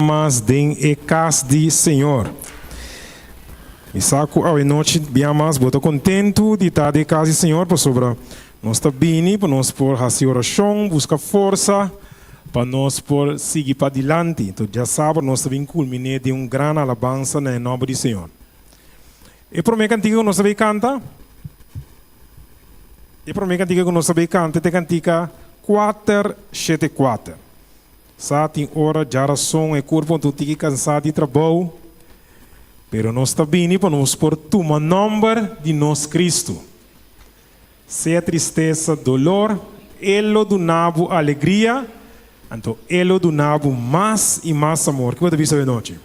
Mas den e cas de Senhor. E saco a noite bem mais, boto contento de estar de casa do Senhor, por sobre nós está bem, para nós por fazer oração, buscar força, para nós por seguir para adiante. Então já sabe, nós também culminar de grande alabança no nome do Senhor. E para mim cantiga que nós também canta. E para mim cantiga que nós também canta, é cantiga 474. Sa tem hora já a som e corpo tu tique cansado de trabalho. Pero nós está bem para nós por tomar nome de nosso Cristo. Seja tristeza, dolor, Ele donava alegria, então Ele donava mais e mais amor. Que você viu essa noite?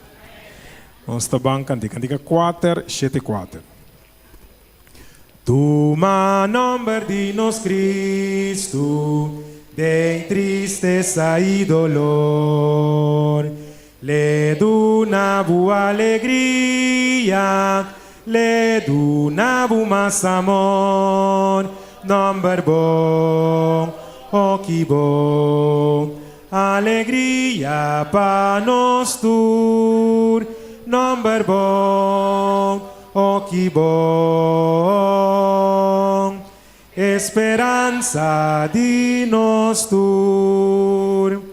Nós está bem cantica 474. Toma nome de nosso Cristo, de tristeza e dolor. Le donavo alegria, le donavo mais amor, number bom, oh que bom, alegria para nós tur, number bom, oh que bom, esperança de nós tur.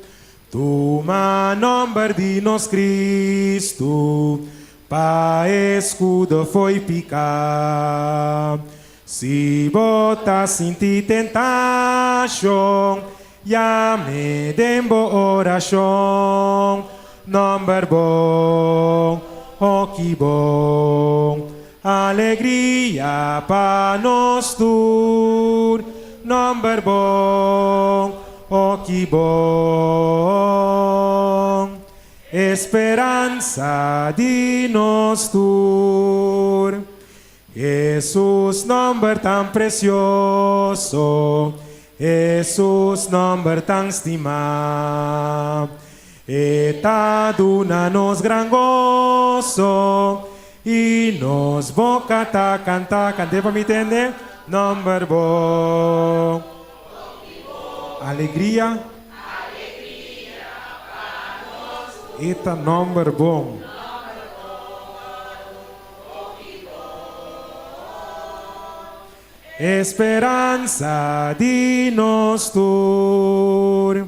Toma nome de nosso Cristo, pa escudo foi picar. Se bota sentir tentação, já me dembo oração. Nome bom, oh que bom, alegria para nós tur. Nome bom, oh que bom, esperança de nós tur. Jesus, nome tão precioso, Jesus, nome tão estimado, eta duna-nos gran gozo, e nos boca ta cantar, cante para me entender, nome bom. Alegria, para nós. Eita nome bom. Esperança de nós tur.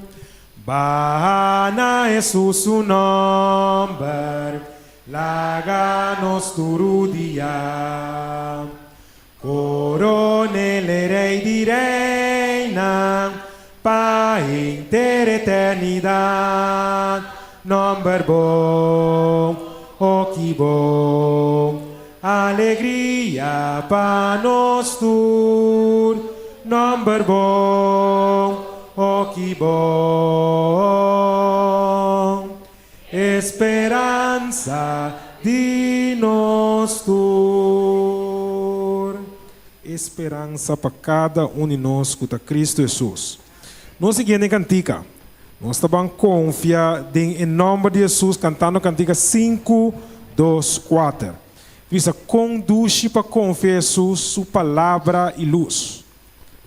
Bahana Jesus o nome, laga nos turudia. Coronele rei di reina, para inteira eternidade, nome bom, oh que bom, alegria para nós tur, nome bom, oh que bom, esperança de nós tur, esperança para cada de nós que está Cristo Jesus. Nós seguimos em cantica. Nós estamos confiando em nome de Jesus, cantando cantica 5, 2, 4. Visa conduz para confiar em Jesus, sua palavra e luz.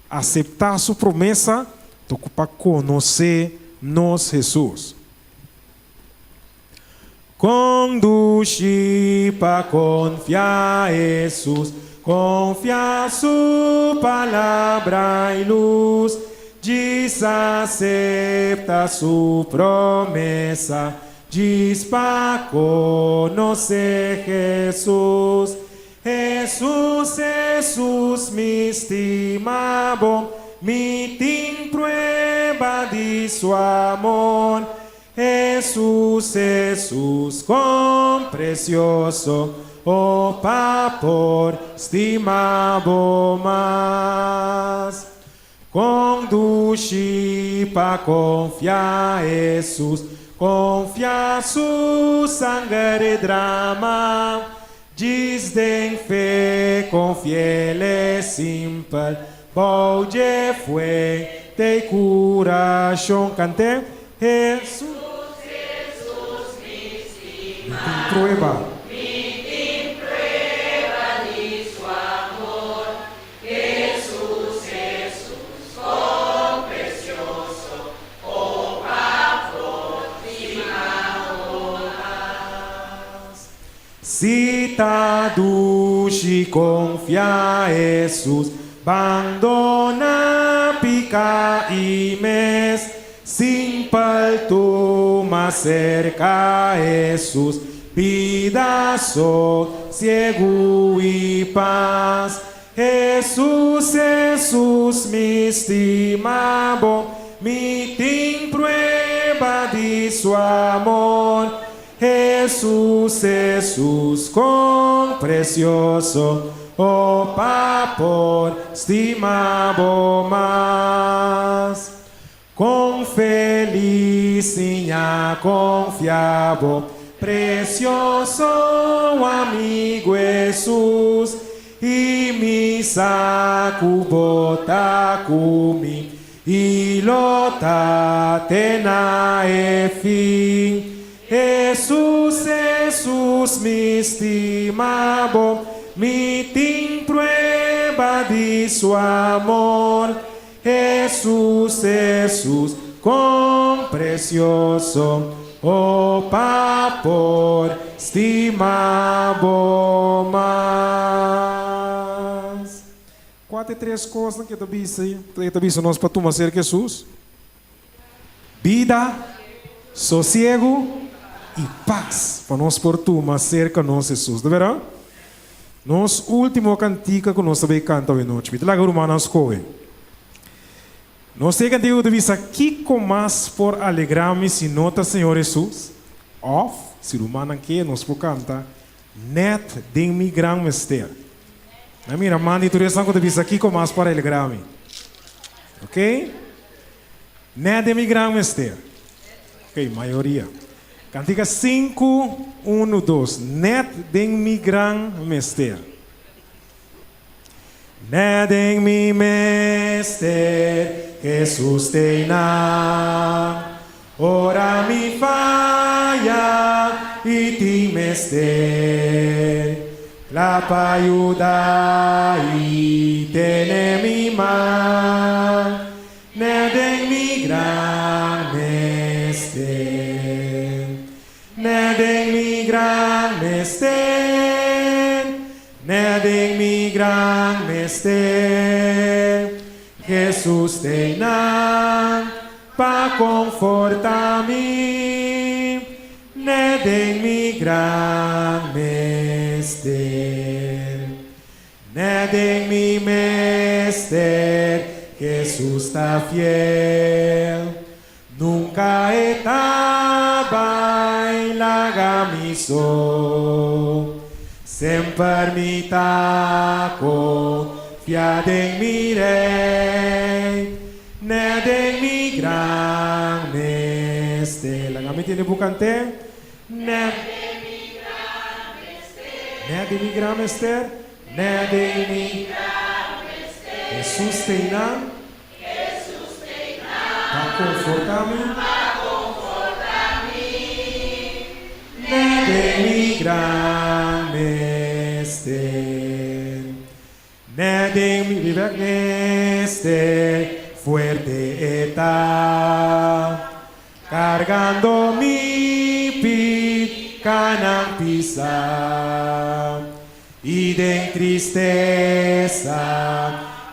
Aceitar sua promessa, toca para conhecer nós Jesus. Conduz para confiar em Jesus, confiar sua palavra e luz. Diz acepta sua promessa, diz para conhecer Jesus. Jesus, Jesus me estima bom, me tem prueba de seu amor. Jesus, Jesus, com precioso, oh papor, estima bom mais. Conduz para confiar em Jesus, confiar su sangue e drama. Diz de fé, confiele simple, baude fue, te coração cante. Jesus, Jesus me estima, prueba. dushi confia Jesus, bandona pica imes, simple tu más cerca Jesus, vida ciego y paz. Jesús, Jesús, mi estimado, mi tin prueba de su amor. Jesús, Jesús, con precioso, oh papor, estimado más. Con felicidad confiado, precioso amigo Jesús, y mi sacubota kumi, y lota tena e fin. Jesús, Jesús, mi estimado, mi tin prueba de su amor. Jesús, Jesús, con precioso, oh papor, estimado más. Quatro e três coisas que eu disse nós para tomar ser Jesus: vida, sossego e paz. Para nós por tomar cerca nós Jesus, de verão? Nos último cantiga que nós também canta hoje noite. Lá que Romanos coe. Nós temos que dizer aqui com mais por alegrar-me se nota Senhor Jesus. Of, se o humano que nós por cantar, net de mi gran mister. Na minha mãe, tu resto que diz aqui com mais por alegrar-me. Ok? Net de mi gran mister. Ok, maioria. Cantiga 5, 1, 2. Net de mi gran mister. Net de mi mister. Jesus te na, ora mi falla y ti mester, la pa ayuda y tiene mi man, ne de mi gran mester, ne de mi gran mester, ne de mi gran mester. Jesús te na pa confortar-me, ne de mi gran mester, ne de mi mester. Jesús está fiel, nunca estaba en la gamiso, sempre me taco. Fiat en mi rey, ned en mi gran mester. La gami tiene bucante, ned en mi gran mester, ned en mi gran mester, ned en mi gran mester. Jesús te na, pa confortar-me, ned en mi gran mester. Ned mi viveste fuerte está, cargando mi picanan pisa, y de tristeza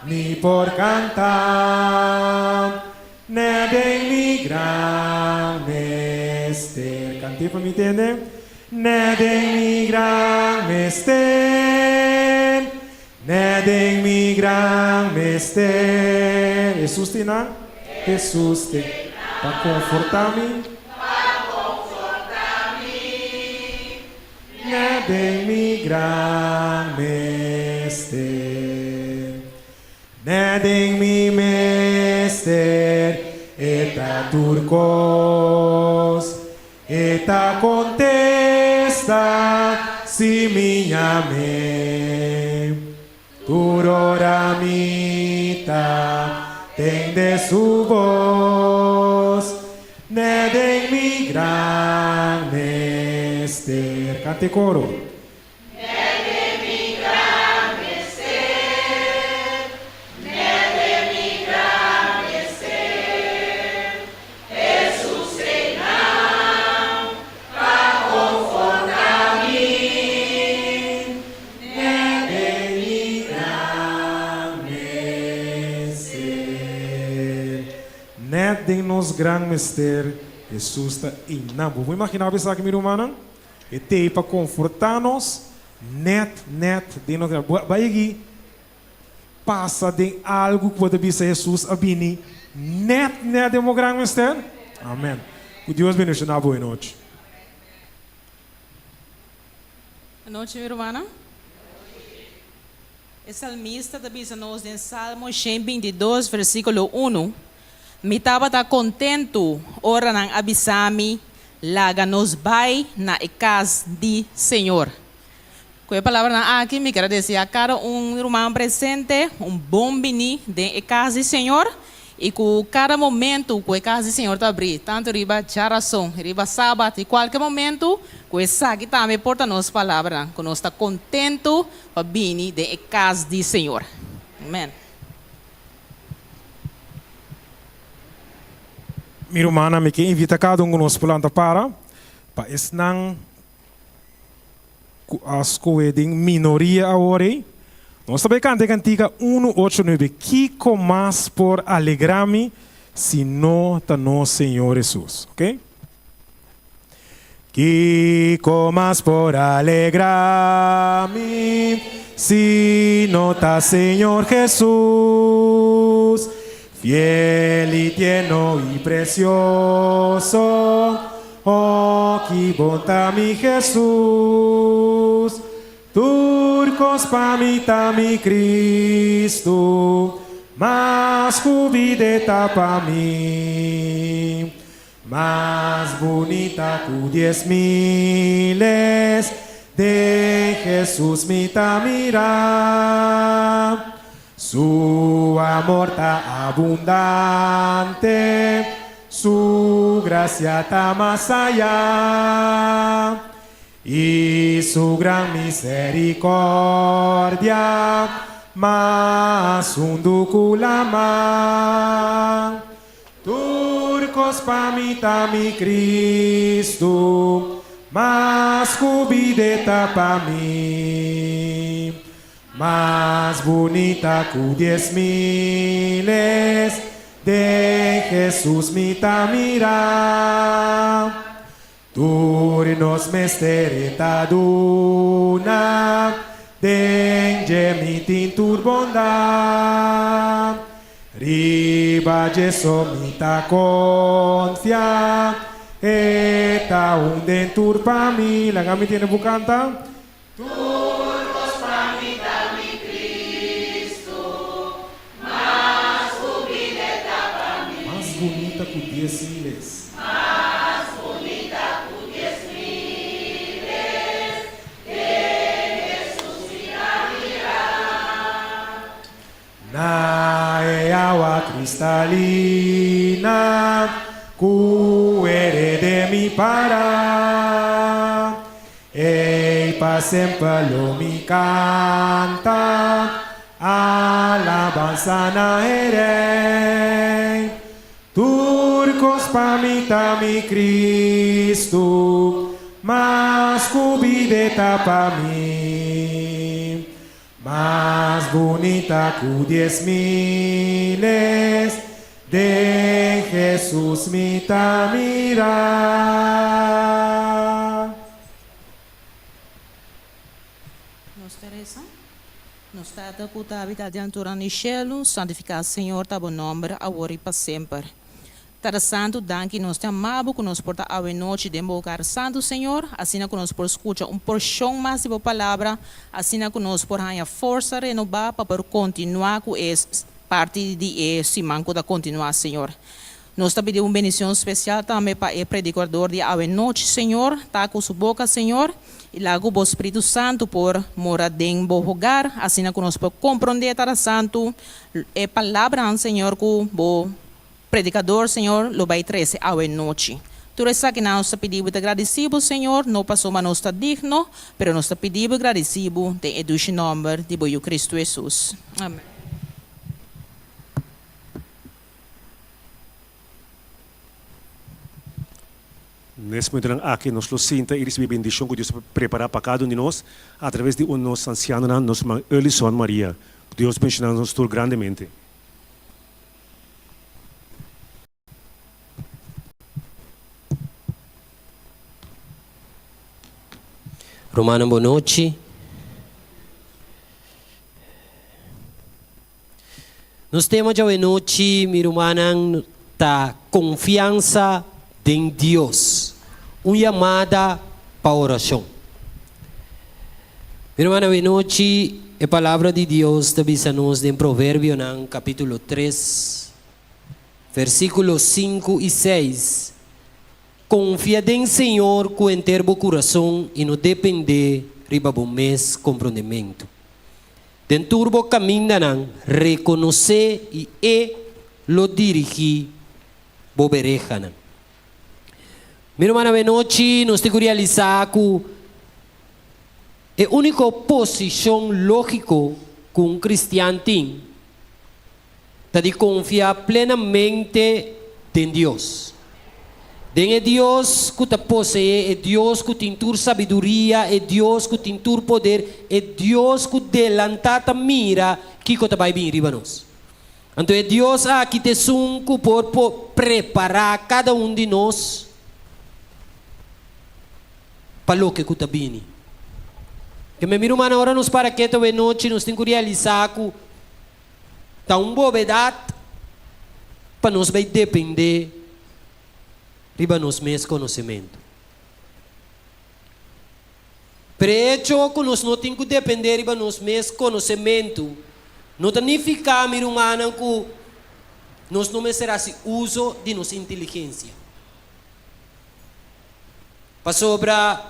ni por cantar. Ned mi gran mester. Canté para mi tiene. Ned mi gran mester. Ned en mi gran mester. Jesús te na, Jesús te para confortar-me, ned en mi gran mester, ned en mi mester. Eta turcos, eta contesta si mi llame. Turoramita, ten de su voz, ned en mi gran mester. Cante coro. net de nos gran mistério, Jesus está inambo. Vou imaginar isso aqui, meu irmão? E tem para confortar-nos, net de nos gran. Vai aqui, passa de algo que pode ser Jesus abini, net de mo gran mistério. Amém. Que Deus bendiga na boa noite. Boa noite, minha irmã. O salmista diz-nos em Salmo 122, versículo 1. Me estava contento, ora não abisami, laga nos vai na casa de Senhor. Com a palavra aqui, me agradecer a cada irmão presente, bom bini de casa de Senhor. E com cada momento que a casa do Senhor está abrindo, tanto riba charação, riba sábado, e qualquer momento, com essa que também porta nossa palavra, que nós está contento para vir de casa do Senhor. Amém. Minha irmã, me quer invitar cada um de nós para estar as coisas de minoria agora. Nós também cantamos 189. Kiko mais por alegrar-me, se não está no Senhor Jesus. Ok? Kiko mais por alegrar-me, se não está Senhor Jesus. Fiel y tierno y precioso, oh, que bonta mi Jesús. Turcos pa mi Cristo, mas cubideta pa mí, más bonita que 10,000 de Jesús mi mira. Su amor ta abundante, su gracia ta más allá. Y su gran misericordia más unduculama. Turcos pa mi Cristo, más cubideta pa mí, más bonita que 10,000 de Jesús mi mira. Turnos mestereta duna, denge mi tintur bonda. Riba jeso mita confia, eta un dentur pa mi. La gami tiene bucanta. Turcos pa mi Cristo, más cubideta pa mi. Más bonita que 10,000. Na e agua cristalina, cu de mi para, e pa sempre lo mi canta, alabanza na ere. Turcos pa mi Cristo, mas cubideta pa mi, más bonita que 10,000 de Jesús mi mira. Nós Teresa, nós está a cutar a vida dentro do cielo, santificar o Senhor, tá bom nome, agora e para sempre. Tada Santo, danke nós te amamos, que nós porta a noite de invocar Santo Senhor, assim que nós por escutar porção mais de boa palavra, assim que nós por ganhar força renovar para continuar com essa parte de esse manco da continuar, Senhor. Nós te pedimos uma bendição especial também para o predicador de a noite, Senhor, tá com sua boca, Senhor, e logo o Espírito Santo por morar dentro do lugar, assim que nós por compreender, Tada Santo, a palavra, Senhor, com o predicador, Senhor, lo vai trazer a noite. Tudo isso que nós pedimos agradecido, Senhor, não passou, mas nós está digno, mas nós pedimos agradecido de educar o nome de Cristo Jesus. Amém. Nesse momento aqui nós lo sinta e recebemos bendição que Deus prepara para cada um de nós através de nosso anciano, nossa irmã Elison Maria. Deus bendiga-nos grandemente. Romana, boa noite. Nos temas de hoje noite, minha irmã, tá confiança em Deus. Uma chamada para oração. Minha irmã, hoje noite, a palavra de Deus está nos em Provérbio, no capítulo 3, versículos 5 e 6. Confia em Senhor com inteiro coração e não depender riba bom mês comprometimento. Dentro do caminho reconhecer e lo dirigir bobereja. Minha irmã, na noite nós temos que realizar que a única posição lógica que um cristiano tem é de confiar plenamente em Deus. É Deus que te possui, é Deus que tem toda sabedoria, é Deus que tem todo poder, é Deus que delanta te mira que te vai vir riba nós. Então é Deus que te sunco por preparar cada de nós para o que te vem. Que me miro uma hora nos para que toda noite nós temos que realizar que está uma bovedade para nós vai depender riba nos meus conhecimento. Pero que nós não temos que depender riba nos meus conhecimento, não significa, meu irmão, que nós não seremos uso de nossa inteligência. Para sobra,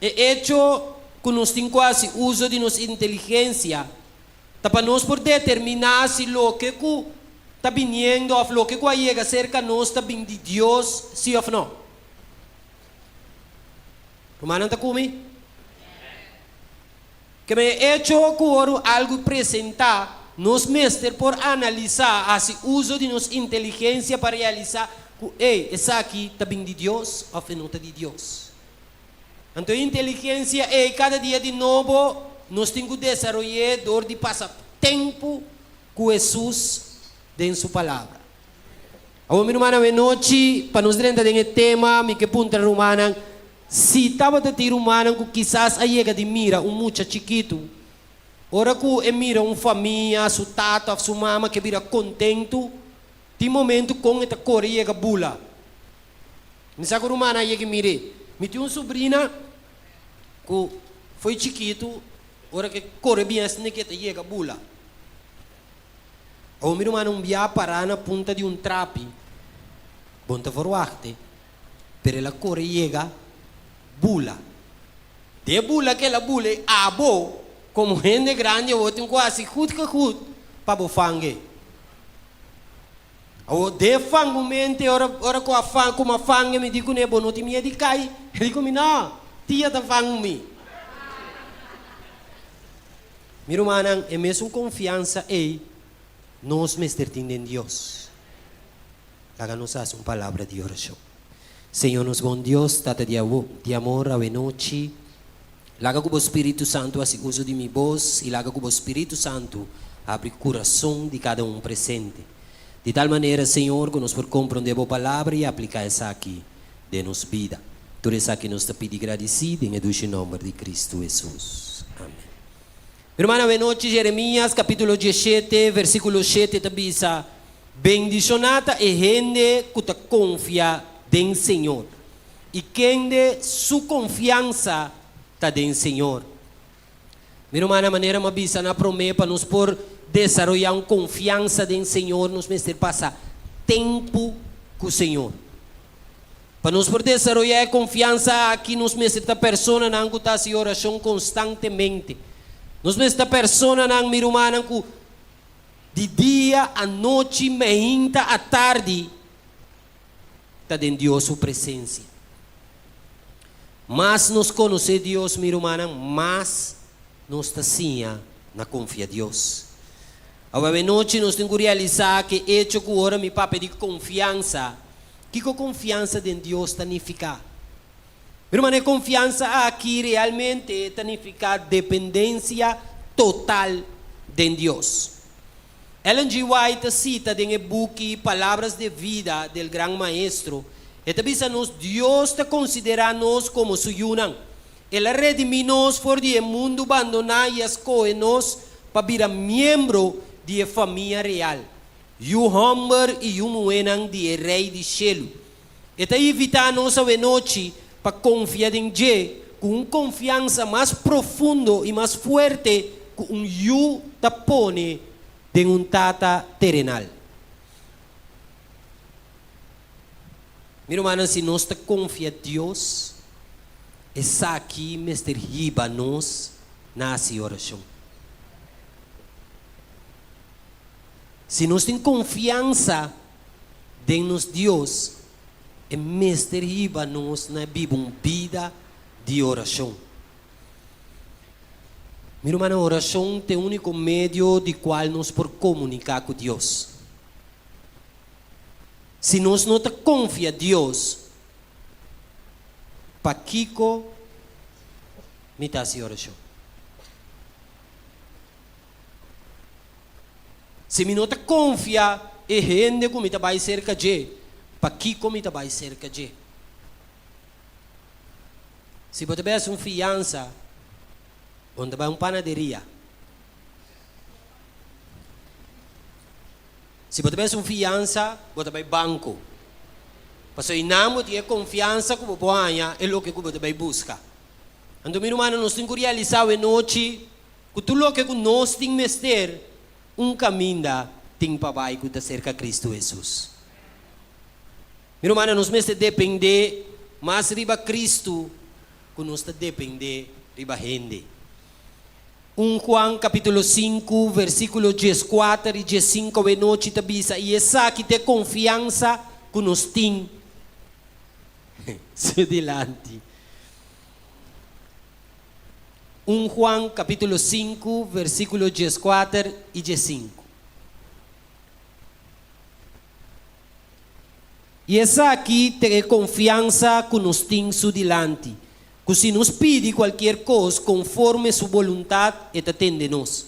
é hecho que nós temos quase uso de nossa inteligência, para nós poder determinar se o que está vindo, o que chega cerca de nós está vindo de Deus, sim ou não? Romano está comigo? Que me hecho que algo apresentar, nós mestres por analisar o uso de nossa inteligência para realizar que essa aqui está vindo de Deus ou não está de Deus. Então a inteligência é cada dia de novo, nós temos que desenvolver de passar tempo com Jesus em sua palavra. Agora, minha irmã, na noite, para nos render em tema, me que punta romana, se estava de ter romana, que quizás a chega de mira muito chiquito, ora que mira uma família, sua tata, sua mama, que vira contento, de momento com esta cor chega bula. Me sabe romana, chega mire, me tinha uma sobrinha, que foi chiquito, ora que corre bem assim que chega bula. O meu irmão via parar na ponta de trape. Bom te forwarte. Pero ela corre chega bula. De bula que ela bula abo. Como gente grande, eu tenho quase hut para bofangue. O de fango mente, ora com a fang, como a fangue me digo ne bom não te me de cai. Ele digo não, tia da fango me. Meu irmão, é mesmo confiança nós mestres em Deus. Láganos a uma palavra de oração. Senhor, nos bom Deus, tata de amor a noite. Laga com o Espírito Santo a uso de minha voz e laga com o Espírito Santo abre o coração de cada presente. De tal maneira, Senhor, que nós por compreender a palavra e aplicar essa aqui de nos vida. Tudo isso aqui nós te pedimos agradecido em o nome de Cristo Jesus. Amém. Hermana, boa noite, Jeremias, capítulo 17, versículo 7, diz: bendicionada é gente que te confia em Senhor, e quem de sua confiança está em Senhor. Minha irmã, a maneira uma bisa na promessa para nos por desenvolver uma confiança em Senhor, nos mestre passa tempo com o Senhor. Para nos por desenvolver confiança aqui nos mestre da pessoa não está em oração constantemente. Nós esta pessoa não me irmã que de dia à noite, meinta à tarde, está em Deus sua presença. Mas nos conhecer Deus, minha irmã, mas nós está sim na confia Deus. Agora noite nós temos que realizar que hecho que ora me pape de confiança, que confiança em Deus significa. Meu irmão, confiança aqui realmente significa dependência total de Deus. Ellen G. White cita em o book Palavras de Vida do Grande Maestro. E também nos Deus te considera nós como seu yunang. Ela redimiu-nos for de mundo abandonar e escolhe-nos para virar membro de família real. E o homem e o moenang de rei de cielo. Eta evitar-nos a noite para confiar em Deus com confiança mais profundo e mais forte que you tapone de tata terrenal. Meu irmão, se nós confia em Deus, essa aqui Mr. Hiba nos nessa oração. Se nós temos confiança em Deus, é Mr. Hiba nos na vida de oração. Meu irmão, a oração é o único meio de qual nós podemos comunicar com Deus. Se nós não confiamos em Deus, para Kiko, me dá essa oração. Se me não confia, é gente que me vai cerca de, para Kiko me vai cerca de. Se você tiver uma fiança, onde vai uma panaderia. Se você tiver uma fiança, você vai banco. Porque inamo de confiança que você ganha é o que você vai buscar. Então, meu irmão, nós temos que realizar a noite que tudo o que nós temos que ter, caminho tem para baixo da cerca de Cristo Jesus. Meu irmão, nós temos que depender mais de Cristo que nós depender de gente. 1 Juan capítulo 5, versículo 14 e 15 a noite tabisa. E essa aqui tem confiança que nós temos se delante. 1 Juan capítulo 5, versículo 14 e 15. E essa aqui tem confiança que nós temos se delante. Que se nos pede qualquer coisa conforme sua vontade, ele atende-nos.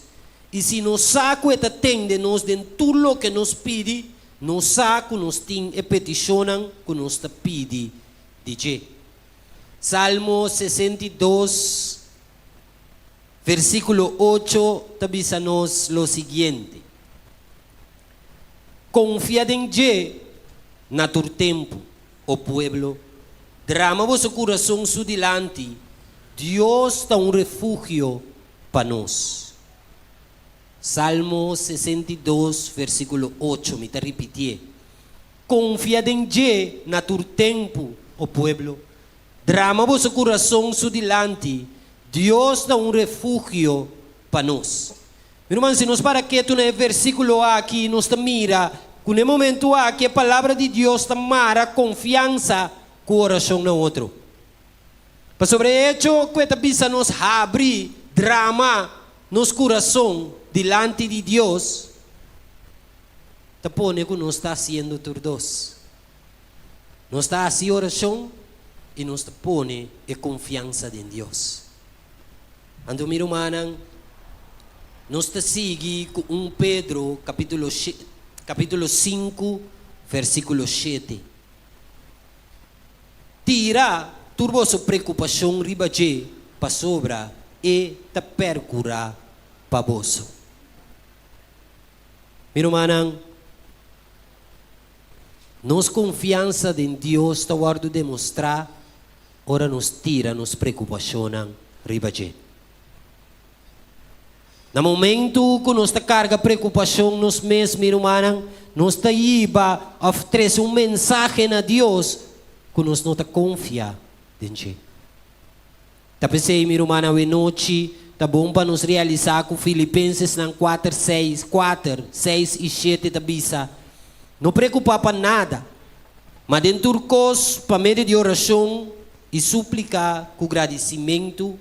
E se nos saco, ele atende-nos de tudo o que nos pede, nos saco, nos tem e peticionam que nos pede de Deus. Salmo 62, versículo 8, tabisa-nos lo seguinte. Confia em Deus, na tu tempo, o pueblo. Drama vosso coração su delante. Deus está refúgio para nós. Salmo 62, versículo 8, me está repetir. Confia em Deus na tu tempo, o pueblo. Drama vosso coração su delante. Deus está refúgio para nós. Meu irmão, se nós para que tu no versículo aqui, nós mira, que no momento aqui a palavra de Deus está mara confiança coração no outro. Para sobre isso, que tabisa nos abre drama nos coração delante de Deus, tapone que nós está haciendo turdos. Nós está haciendo oração e nós tapone a confiança em Deus. Ando meu irmão, nós está sigue com 1 Pedro capítulo 5, versículo 7. Tira turbo sua preocupação ribaje para sobra e te percura para vosso. Meu irmão, nos confiança em Deus está guardo demonstrar, ora nos tira nos preocupação ribaje. No momento que nós carga preocupação nos mesmos, meu irmão, nós está iba a oferecer mensagem a Deus que nós não confia em Deus. Tá pensei, meu irmão, a noite, tá bom para nos realizar com Filipenses 4, 6 e 7 da bisa. Não preocupar para nada, mas dentro dos para meio de oração e súplica com agradecimento,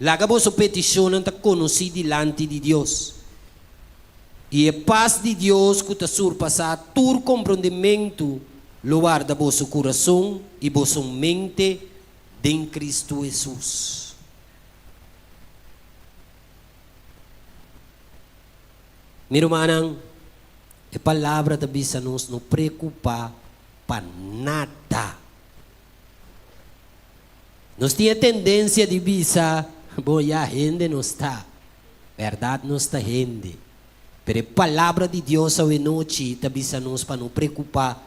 laga vossa petição está conhecida diante de Deus. E a paz de Deus que está surpassar todo compreendimento, guarda vosso coração e vossa mente em Cristo Jesus. Meu irmão, a palavra da bisa nos não preocupa para nada. Nos tiene tendencia de visa, voy a gente no está. Verdade não está gente. Pero a palavra de Deus hoje noite está visa-nos para não preocupar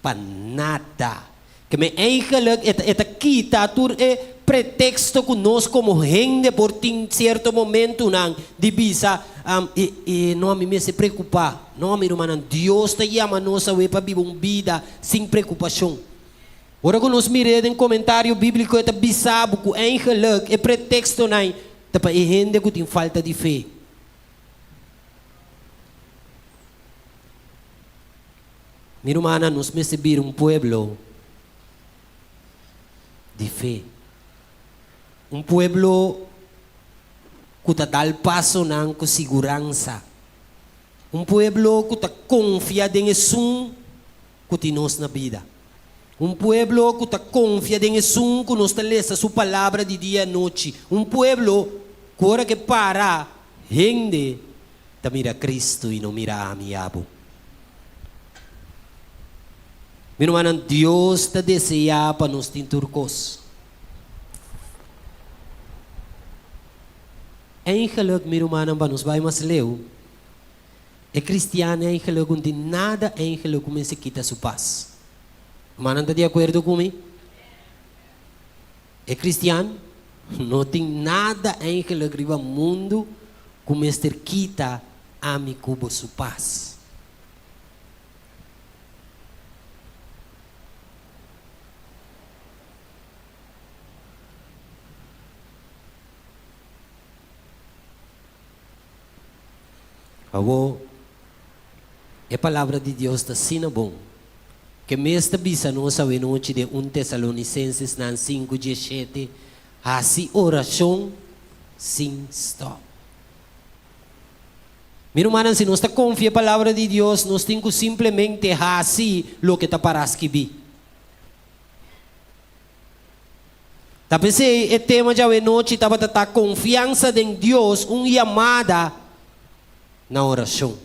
para nada. Que me eigenlijk het kita tur pretexto que nós como gente por um certo momento não divisa não me se preocupar. Não, meu irmão, Deus está chamando nós para viver uma vida sem preocupação. Ora que nós miremos em comentário bíblico é bisabo que eigenlijk é pretexto não para gente que tem falta de fé. Meu irmão, nós recebemos pueblo de fé. Pueblo que está dando passo com segurança. Pueblo que está confiado em Jesus que tem nós na vida. Pueblo que está confiado em Jesus que nos lê a sua palavra de dia e noite. Pueblo que hora que para, gente, está mira Cristo e não mira a amiabo. Meu irmão, Deus está desejando para nos ter turcos. Eigenlijk, meu irmão, para nos vai mais leu. É cristiano, eigenlijk, não tem nada, eigenlijk, como se quita sua paz. Irmão, está de acordo comigo? É cristiano? Não tem nada, eigenlijk, no mundo, como se quita a mi cubo sua paz. A palavra de Deus está sendo bom. Que mestre bisa nós a noite de 1 Tessalonicenses 5:17, assim oração sem stop. Meu irmão, se nós confiamos na palavra de Deus, nós temos que simplesmente assim o que está para escrever. Talvez o tema de hoje noite estava a confiança em Deus, uma chamada na oração.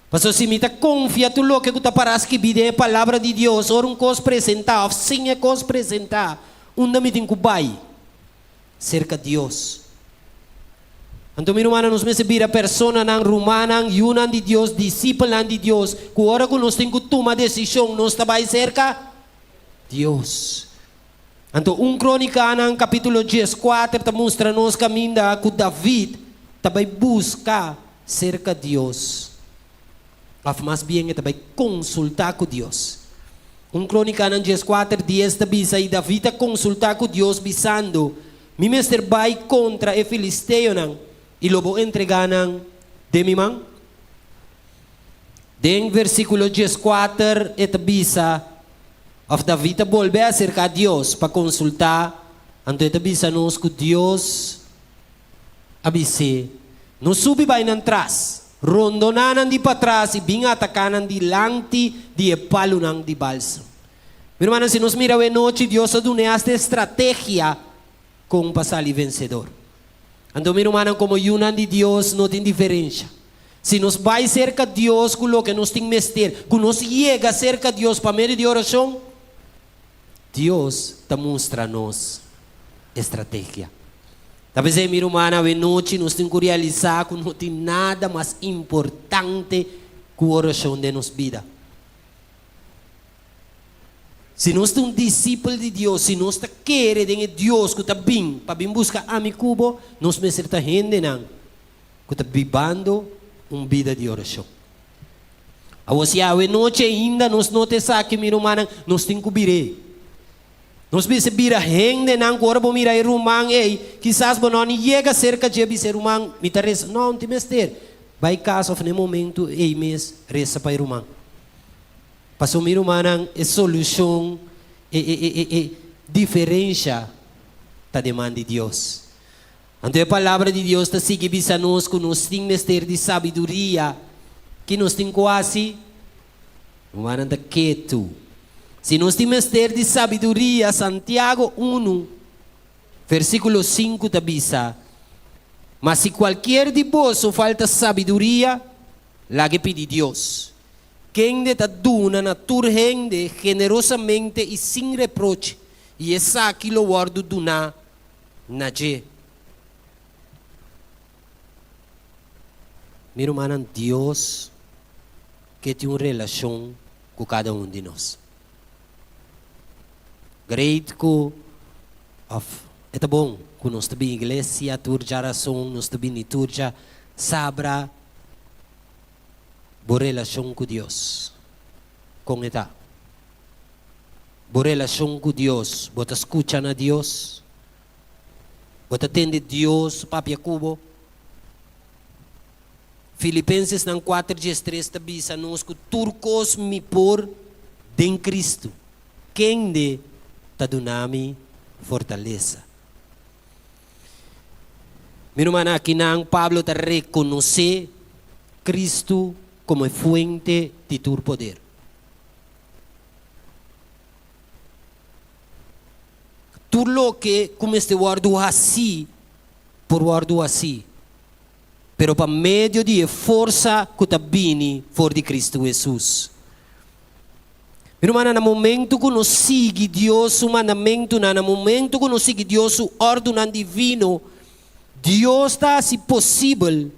Pastor, se me confia tu lo que tu para escrever a palavra de Deus, ora coisa apresentar, sem a coisa apresentar, onde me tem que vai cerca de Deus. Então, meu irmão, nos recebemos a pessoa na romana, yunan de Deus, discípula de Deus, que ora que nós temos que tomar decisão, nós está vai cerca de Deus. Então, Crônica, capítulo 14, está mostrando-nos caminho que David também busca cerca de Deus. Mas bem, ele também consultar com Deus. Crônica 14:10 também sai David a consultar com Deus, visando mi mestre vai contra o filisteu e lobo entregar de mi mão. Den versículo 14 et bisa of David volve acerca de Deus para consultar. Então et bisa nos que Deus abise, nos subi vai atrás, rondonanan di para trás e bem atacanan di lanti di palunan di balsam. Meu irmão, se nos mira a noite, Deus deu esta estratégia com passar vencedor. Então, meu irmão, como yunan de Deus, não tem diferença. Se nos vai cerca de Deus, com o que nos tem mestre, que nos chega cerca de Deus para meio de oração, Deus te mostra-nos estratégia. Talvez, meu irmão, a noite nós temos que realizar que não tem nada mais importante que a oração de nossa vida. Se nós somos discípulos de Deus, se nós queremos Deus que está bem, para vir buscar a mi cubo, nós me certa gente que está vivendo uma vida de oração. A você, a noite ainda, nós não te sabe, meu irmão, nós temos que vir. Nós bisa bira gente nang corpo mira rumang quizás bononi chega cerca de bisa rumang mitares não te mester vai caso no momento mes resa para rumang passou mi rumanang solução diferença ta demanda de Deus. Então a palavra de Deus ta sigue bisa nos que nos tem mester de sabedoria que nos tem quase rumanang ta quieto. Se nós temos ter de sabedoria, Santiago 1, versículo 5 te avisa, mas se qualquer de vós falta sabedoria, lá que pede Deus. Quem de ta duna na tur gente generosamente e sem reproche, E essa aqui lo guardo do na je. Meu irmão, Deus que tem uma relação com cada um de nós. Great ko é bom que nós estamos em igreja, turja razão, nós estamos em turja, sabra boa relação com Deus. Com esta. Boa relação com Deus, bota escuta na Deus, bota atende Deus, papi cubo. Filipenses 4:3 tabisa nos que turcos me por em Cristo. Quem de tadunami fortaleza. Meu irmão, aqui não Pablo te reconhece Cristo como fuente de tu poder. Tu lo que como este guardo assim, por guardo assim. Pero para meio de força que está vindo for de Cristo Jesus. Meu irmão, no momento que nós sigue Deus o mandamento, no momento que nós sigue Deus o ordem divino, Deus está se possível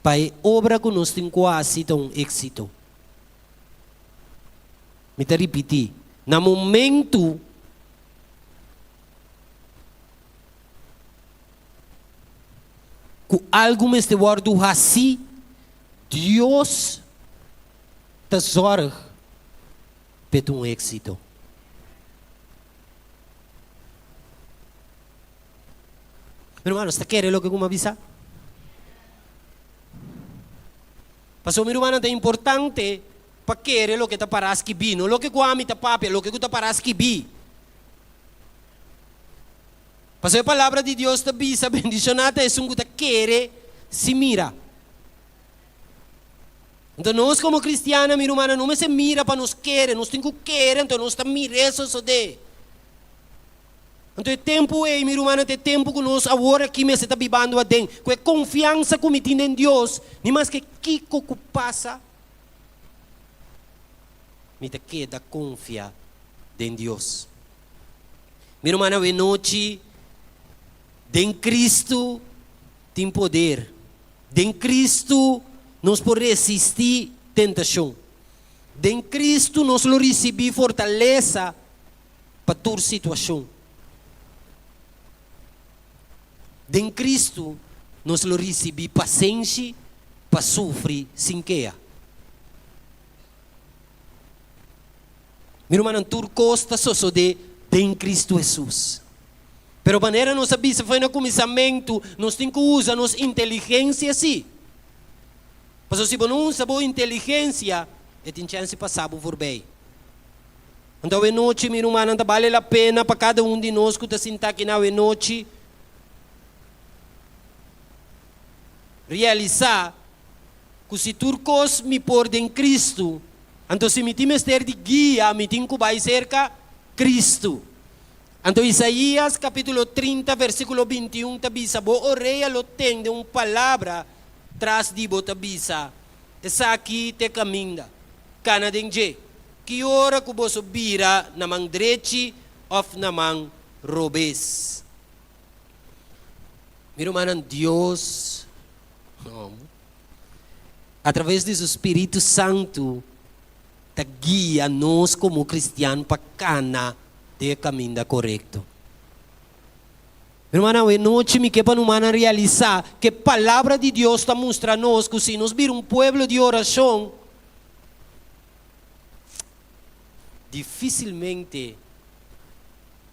para a obra que nós temos quase ter um êxito. Me te repetir, no momento que algo me este guardo assim, Deus te zorga para um êxito. Meu irmão, está querendo o que eu me avisa? Mas meu irmão, é importante para querer o que está para que vi, não o que eu amo está papi, o que eu está para que vi. Mas a palavra de Deus está bisa, bendicionada é um que quer se mira. Então nós como cristianos, meu irmão, não se mira para nos querer, nós temos que querer, então nós estamos mirando só de. Então é tempo, meu irmão, é tempo que nós agora aqui me está vivendo a dentro, com a confiança que me tem em Deus, nem mais que Kiko que passa, me te queda confiar em Deus. Meu irmão, é noite. Em Cristo tem poder. Em Cristo nós podemos resistir tentação. Em Cristo nós recebemos fortaleza para toda situação. Em Cristo nós recebemos paciência para sofrer sem querer. Meu irmão, tudo costa só de em Cristo Jesus. Pero a maneira nós sabemos foi no começamento, nós temos que usar nossa inteligência sim. Mas se não usa boa inteligência, tem chance de passar por bem. Então, a noite, meu irmão, não vale a pena para cada um de nós que está sentado aqui na noite realizar que se turcos me pôr em Cristo, então se me tem ter de guia, me tem que vai cerca Cristo. Então, Isaías capítulo 30, versículo 21, tabisa, bo oreia lo tem de uma palavra, traz de bo tabisa, essa aqui te caminha, cana denje, que hora que bo subira na mão direita ou na mão robes. Meu irmão, Deus, através do Espírito Santo, te guia nós como cristianos para cana de caminho correto. Meu irmão, é noite me que para humana realizar que a palavra de Deus está mostrando a nós que se nós vir um povo de oração, dificilmente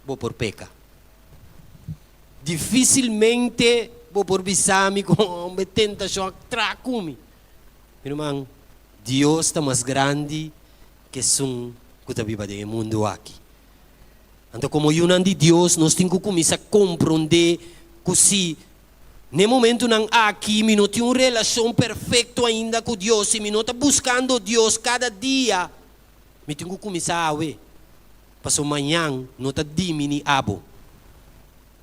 vou por peca. Dificilmente vou por bisami com uma tentação atracumi. Meu irmão, Deus está mais grande que som que está vivendo no mundo aqui. Então, como yun de Deus, nós temos que começar a compreender que se no momento não aqui, me não tem uma relação perfeita ainda com Deus, se me não está buscando Deus cada dia, me tenho que começar a ver. Para amanhã, não está diminuindo abo.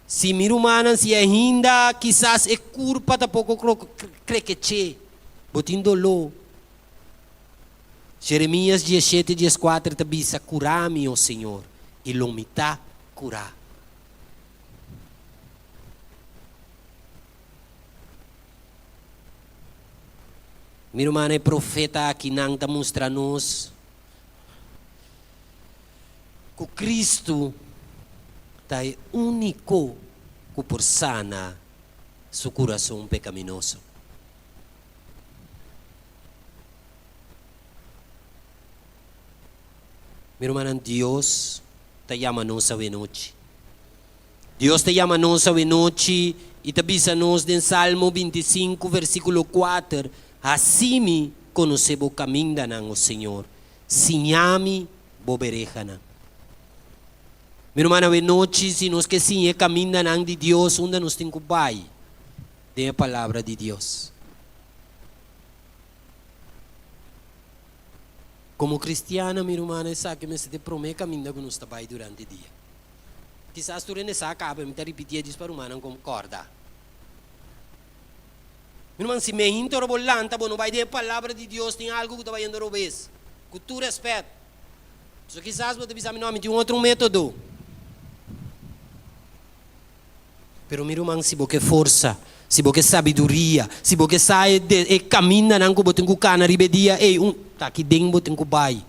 Se me humana, se ainda, quizás é culpa, tampouco crê que é, botindo lo. Jeremias 17, 14, te bisa, curar-me, ó Senhor. E lo me está curar. Meu irmão é profeta que não está mostrando-nos que Cristo está único que por sana seu coração pecaminoso. Meu irmão, Deus te chama-nos a noite. Deus te chama-nos a noite e te avisa-nos em Salmo 25, versículo 4. Assim conhecebo o caminho do Senhor. Sinhame bobereja. Meu irmão, a noite, se nós que sim é caminho de Deus, onde nós temos que ir? Tem a palavra de Deus. Como cristiano, meu irmão, sabe que me se te promete caminho que nós estamos durante o dia. Quizás tu não sabe, acaba, me repetir isso para o humano como corda. Meu irmão, se me hinto volante, não vai ter a palavra de Deus, tem algo que está vai indo ao vez. Que tu respeita. So, quizás você precisa me tem outro método. Pero meu irmão, se você força, se você sabedoria, se você sai e caminha, não que você tem que cana ribedia, tá aqui dentro você tem que vai.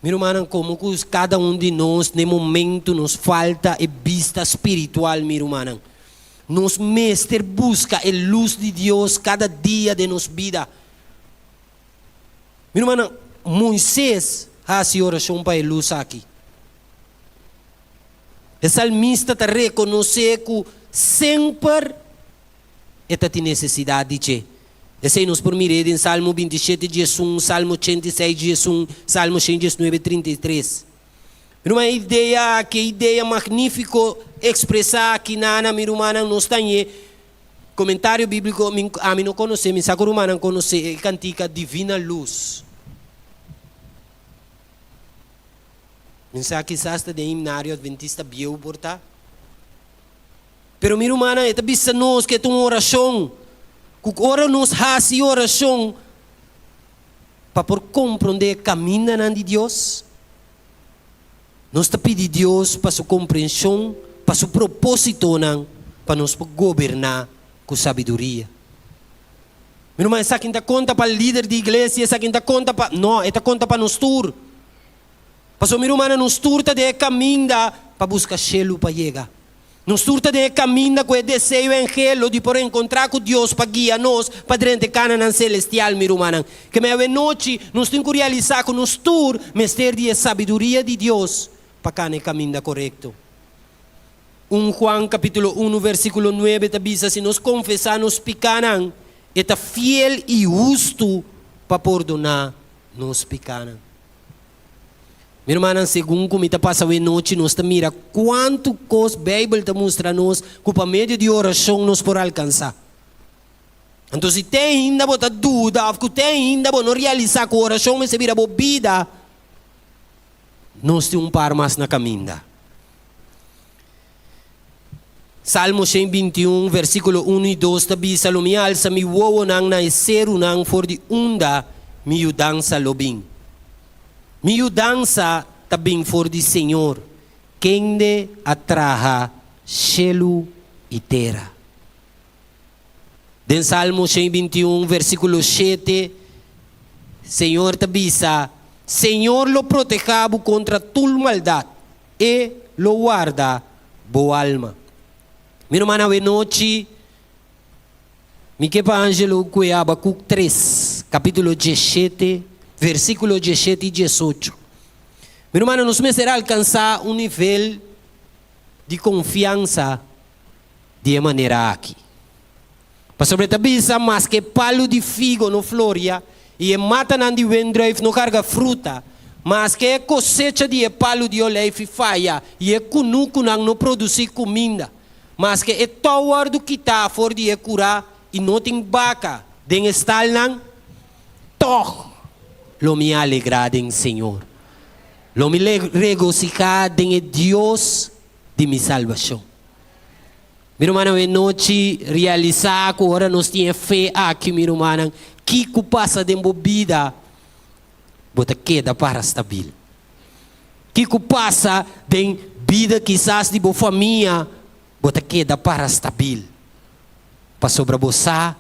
Meu irmão, como cada de nós, no momento, nos falta a vista espiritual, meu irmão. Nos mestre busca a luz de Deus cada dia de nossa vida. Meu irmão, Moisés faz oração para a luz aqui. O salmista te reconhece que sempre tem necessidade de esse nos por mirar em Salmo 27, 1, Salmo 86, 1, Salmo 109, 33. Uma ideia, que ideia magnífica expressar que nana meu irmão não está em comentário bíblico, a mim não conhece, me saco romano não conhece, cantica Divina Luz. Mensaje quizás de himnário adventista bio porta. Pero meu irmão, é bisa nós que é uma oração. Ora nos hace oração para por compreender o caminho de Deus. Nós te pedimos a Deus para sua compreensão, para seu propósito, para nos governar com sabedoria. Meu irmão, essa quem dá conta para o líder da igreja, essa quem dá conta para... Não, essa conta para nós tour. Para o meu irmão, nós tour de caminho para buscar selo para chegar. Nos turta de caminho com o desejo angelo de por encontrar com Deus para guiar nós para dentro de Canaã celestial, meu irmão. Que meia noite nós temos que realizar com nos tur mestre de sabedoria de Deus para cada caminho correto. 1 Juan capítulo 1 versículo 9 te diz: se nos confessarmos pecados, é fiel e justo para perdonar nos pecados. Meu irmão, segundo como está passando a noite, nós mira quanto coisa a Bíblia está mostrando-nos que por meio de oração nós podemos alcançar. Então, se tem ainda boa dúvida, se tem ainda boa não realizar com oração, mas se vira boa vida, nós temos par mais na caminho. Salmo 121, versículo 1 e 2, diz: Salomia alça mi wowo nang na esero nang for di unda mi dança lobing. Mi dança também for di Senhor, quem de atraha cielo e terra. Den Salmo 121, versículo 7, Senhor te avisa: Senhor lo protejabo contra tu maldade e lo guarda boa alma. Meu irmão, a noite, Miquel Angelo Cuiaba, 3, capítulo 17, versículo 17 e 18. Meu irmão, nos será alcançar um nível de confiança de maneira aqui. Para sobre a bisa, mas que palo de figo no floria e mata não de vendreve no carga fruta, mas que cosecha de palo de olive falha e cunuco não produzir comida. Mas que é towar do que está for de curar e não tem vaca, den estal não, toch, lo me alegrado em Senhor, lo me regocijado em Deus de minha salvação. Meu irmão, é noite realizar agora nós temos fé aqui, meu irmão, que passa de vida, bota queda para stabil. Que passa de vida quizás de boa família, bota queda para stabil. Para sobre você,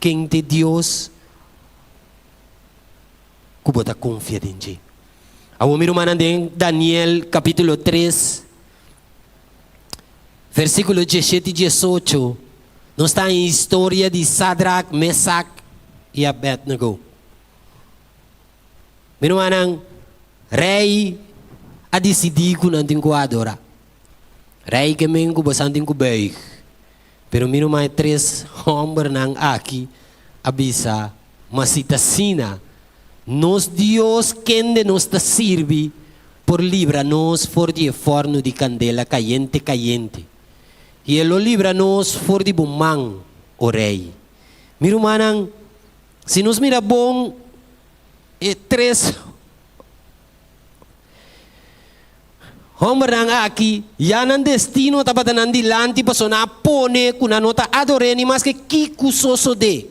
quem te Deus, que bota confia em ti. Ao meu irmão em Daniel capítulo 3, versículo 17 e 18, nós está em história de Sadrach, Mesac e Abednego. Meu irmão, rei a decidir que não tem que adorar. Rei que me enco bastante que bem. Pero meu irmão, três homens aqui avisa, mas se está sina, nos Deus quem de nos sirve por livra-nos for de forno de candela caliente. E Ele livra-nos for de bumang, o rei. Meu irmão, se nos mira bom, três homens aqui, já não destino tá para não dilante para sonar pone com a nota adorene, mas que soso de.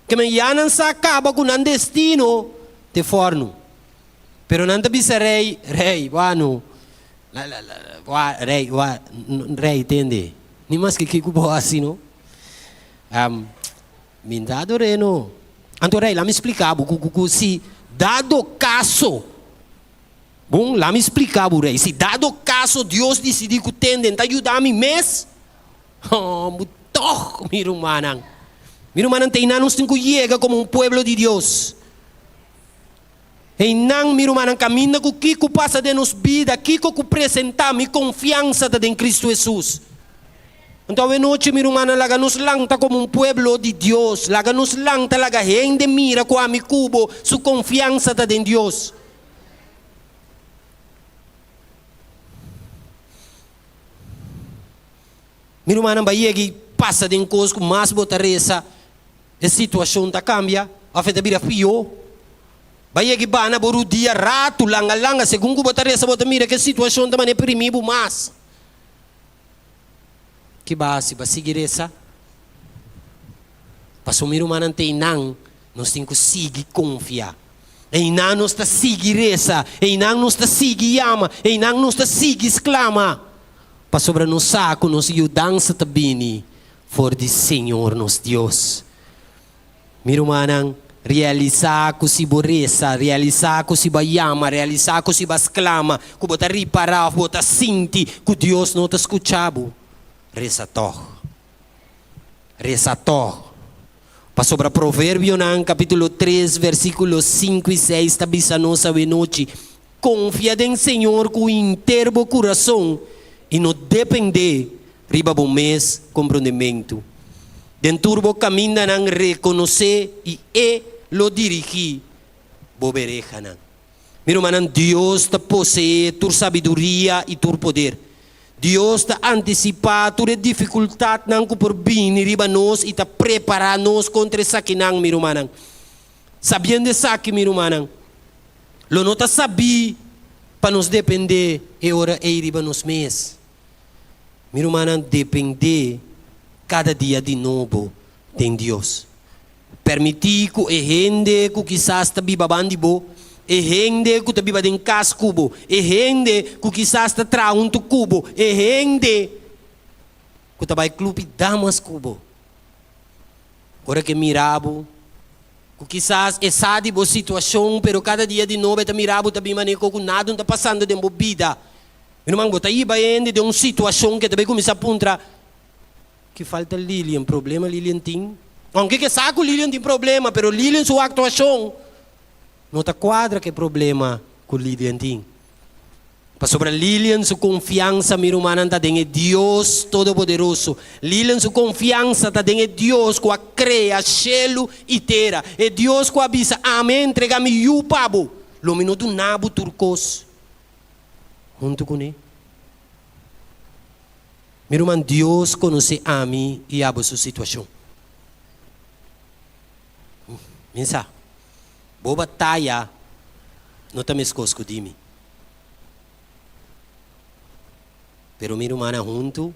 Que me já não se acaba com um destino de forno. Pero não te bisa rei, wano. Rei, entende? Ni mas que boa assim, não? Minta adoreno. Anto rei, lá me explicava, se dado caso, bom, lá me explicava, rei, se dado caso Deus decidir que tende a ajudar-me mês, mutoh, meu irmão. Meu irmão, tem nanos tem que chegar como pueblo de Deus. E não, meu irmão, caminha com o que passa de nos vida, Kiko que apresentar minha confiança em Cristo Jesus. Então, a noite, meu irmão, laga nos lanta como pueblo de Deus, laga nos lanta, laga gente mira com a mi cubo, sua confiança em Deus. Meu irmão, vai chegar passa de coisa com mais botareza. A situação está cambia, a festa vira pior. Vai que bana boru dia rato langa segundo botar essa bota mira que a situação também é primibo mais. Que base para seguir essa? Para sumir o manante não, nós temos que seguir confiar. E não nós está seguir essa, e não nós está seguir ama, e não nós está seguir exclama. Para sobre nos saco nos ajudança também, for de Senhor nos Deus. Meu irmão, realizar que se borreza, realizar que se bayama, realizar que se basclama, que bota reparar, bota sentir que Deus não te escutava. Reza toch. Para sobre Provérbio, capítulo 3, versículos 5 e 6, está bisa nossa noite. Confia em Senhor com inteiro coração e não depender, riba bom mês, compreendimento. Dentro do caminho não reconhecer e lo dirigir, bobereja não. Meu irmão, Deus te possui tua sabedoria e teu poder. Deus te antecipa tua dificuldade não por bem riba nós e te prepara nós contra essa que não, meu irmão. Sabendo essa que, meu irmão, lo não te sabia para nos depender e ora e riba nos mês. Meu irmão, depender cada dia de novo de Deus. Permitir que a gente que quizás está bibabando bo, a gente que está bibando em casa cubo, a gente que quizás está traundo cubo, a gente que está vai clube damas cubo. Ora que mirabo, que quizás é sabe boa situação, pero cada dia de novo está mirabo, está bem maneco que nada está passando de boa vida. Meu irmão, está aí vai de uma situação que também começa a apontar que falta Lilian, problema Lilian tem. Aunque que saco Lilian tem problema, pero Lilian sua actuação não está quadra que problema que Lilian tem. Para sobre Lilian sua confiança, meu irmão, está em Deus Todo-Poderoso. Lilian sua confiança está em Deus que a cria, cielo e terra. É Deus que avisa, amém, entrega-me o pabo. Lo minuto nabo turcos. Junto com ele. Meu irmão, Deus conhece a mim e a sua situação. Pensa, boa batalha, não está me escosco de mim. Pero meu irmão, junto,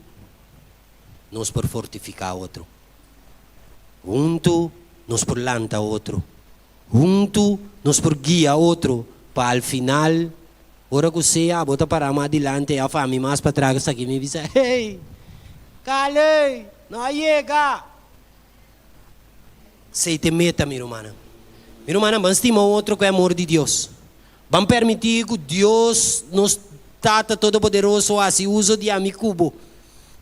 nós por fortificar outro. Junto, nós por lantar outro. Junto, nos por guia outro, para al final, ora que você bota para mais adiante, a família mais para trás aqui me diz, hey, cale, não chega. Sei te meta, minha irmã. Minha irmã, vamos estimar outro que é amor de Deus. Vamos permitir que Deus nos Tata Todo-Poderoso assim uso de amicubo.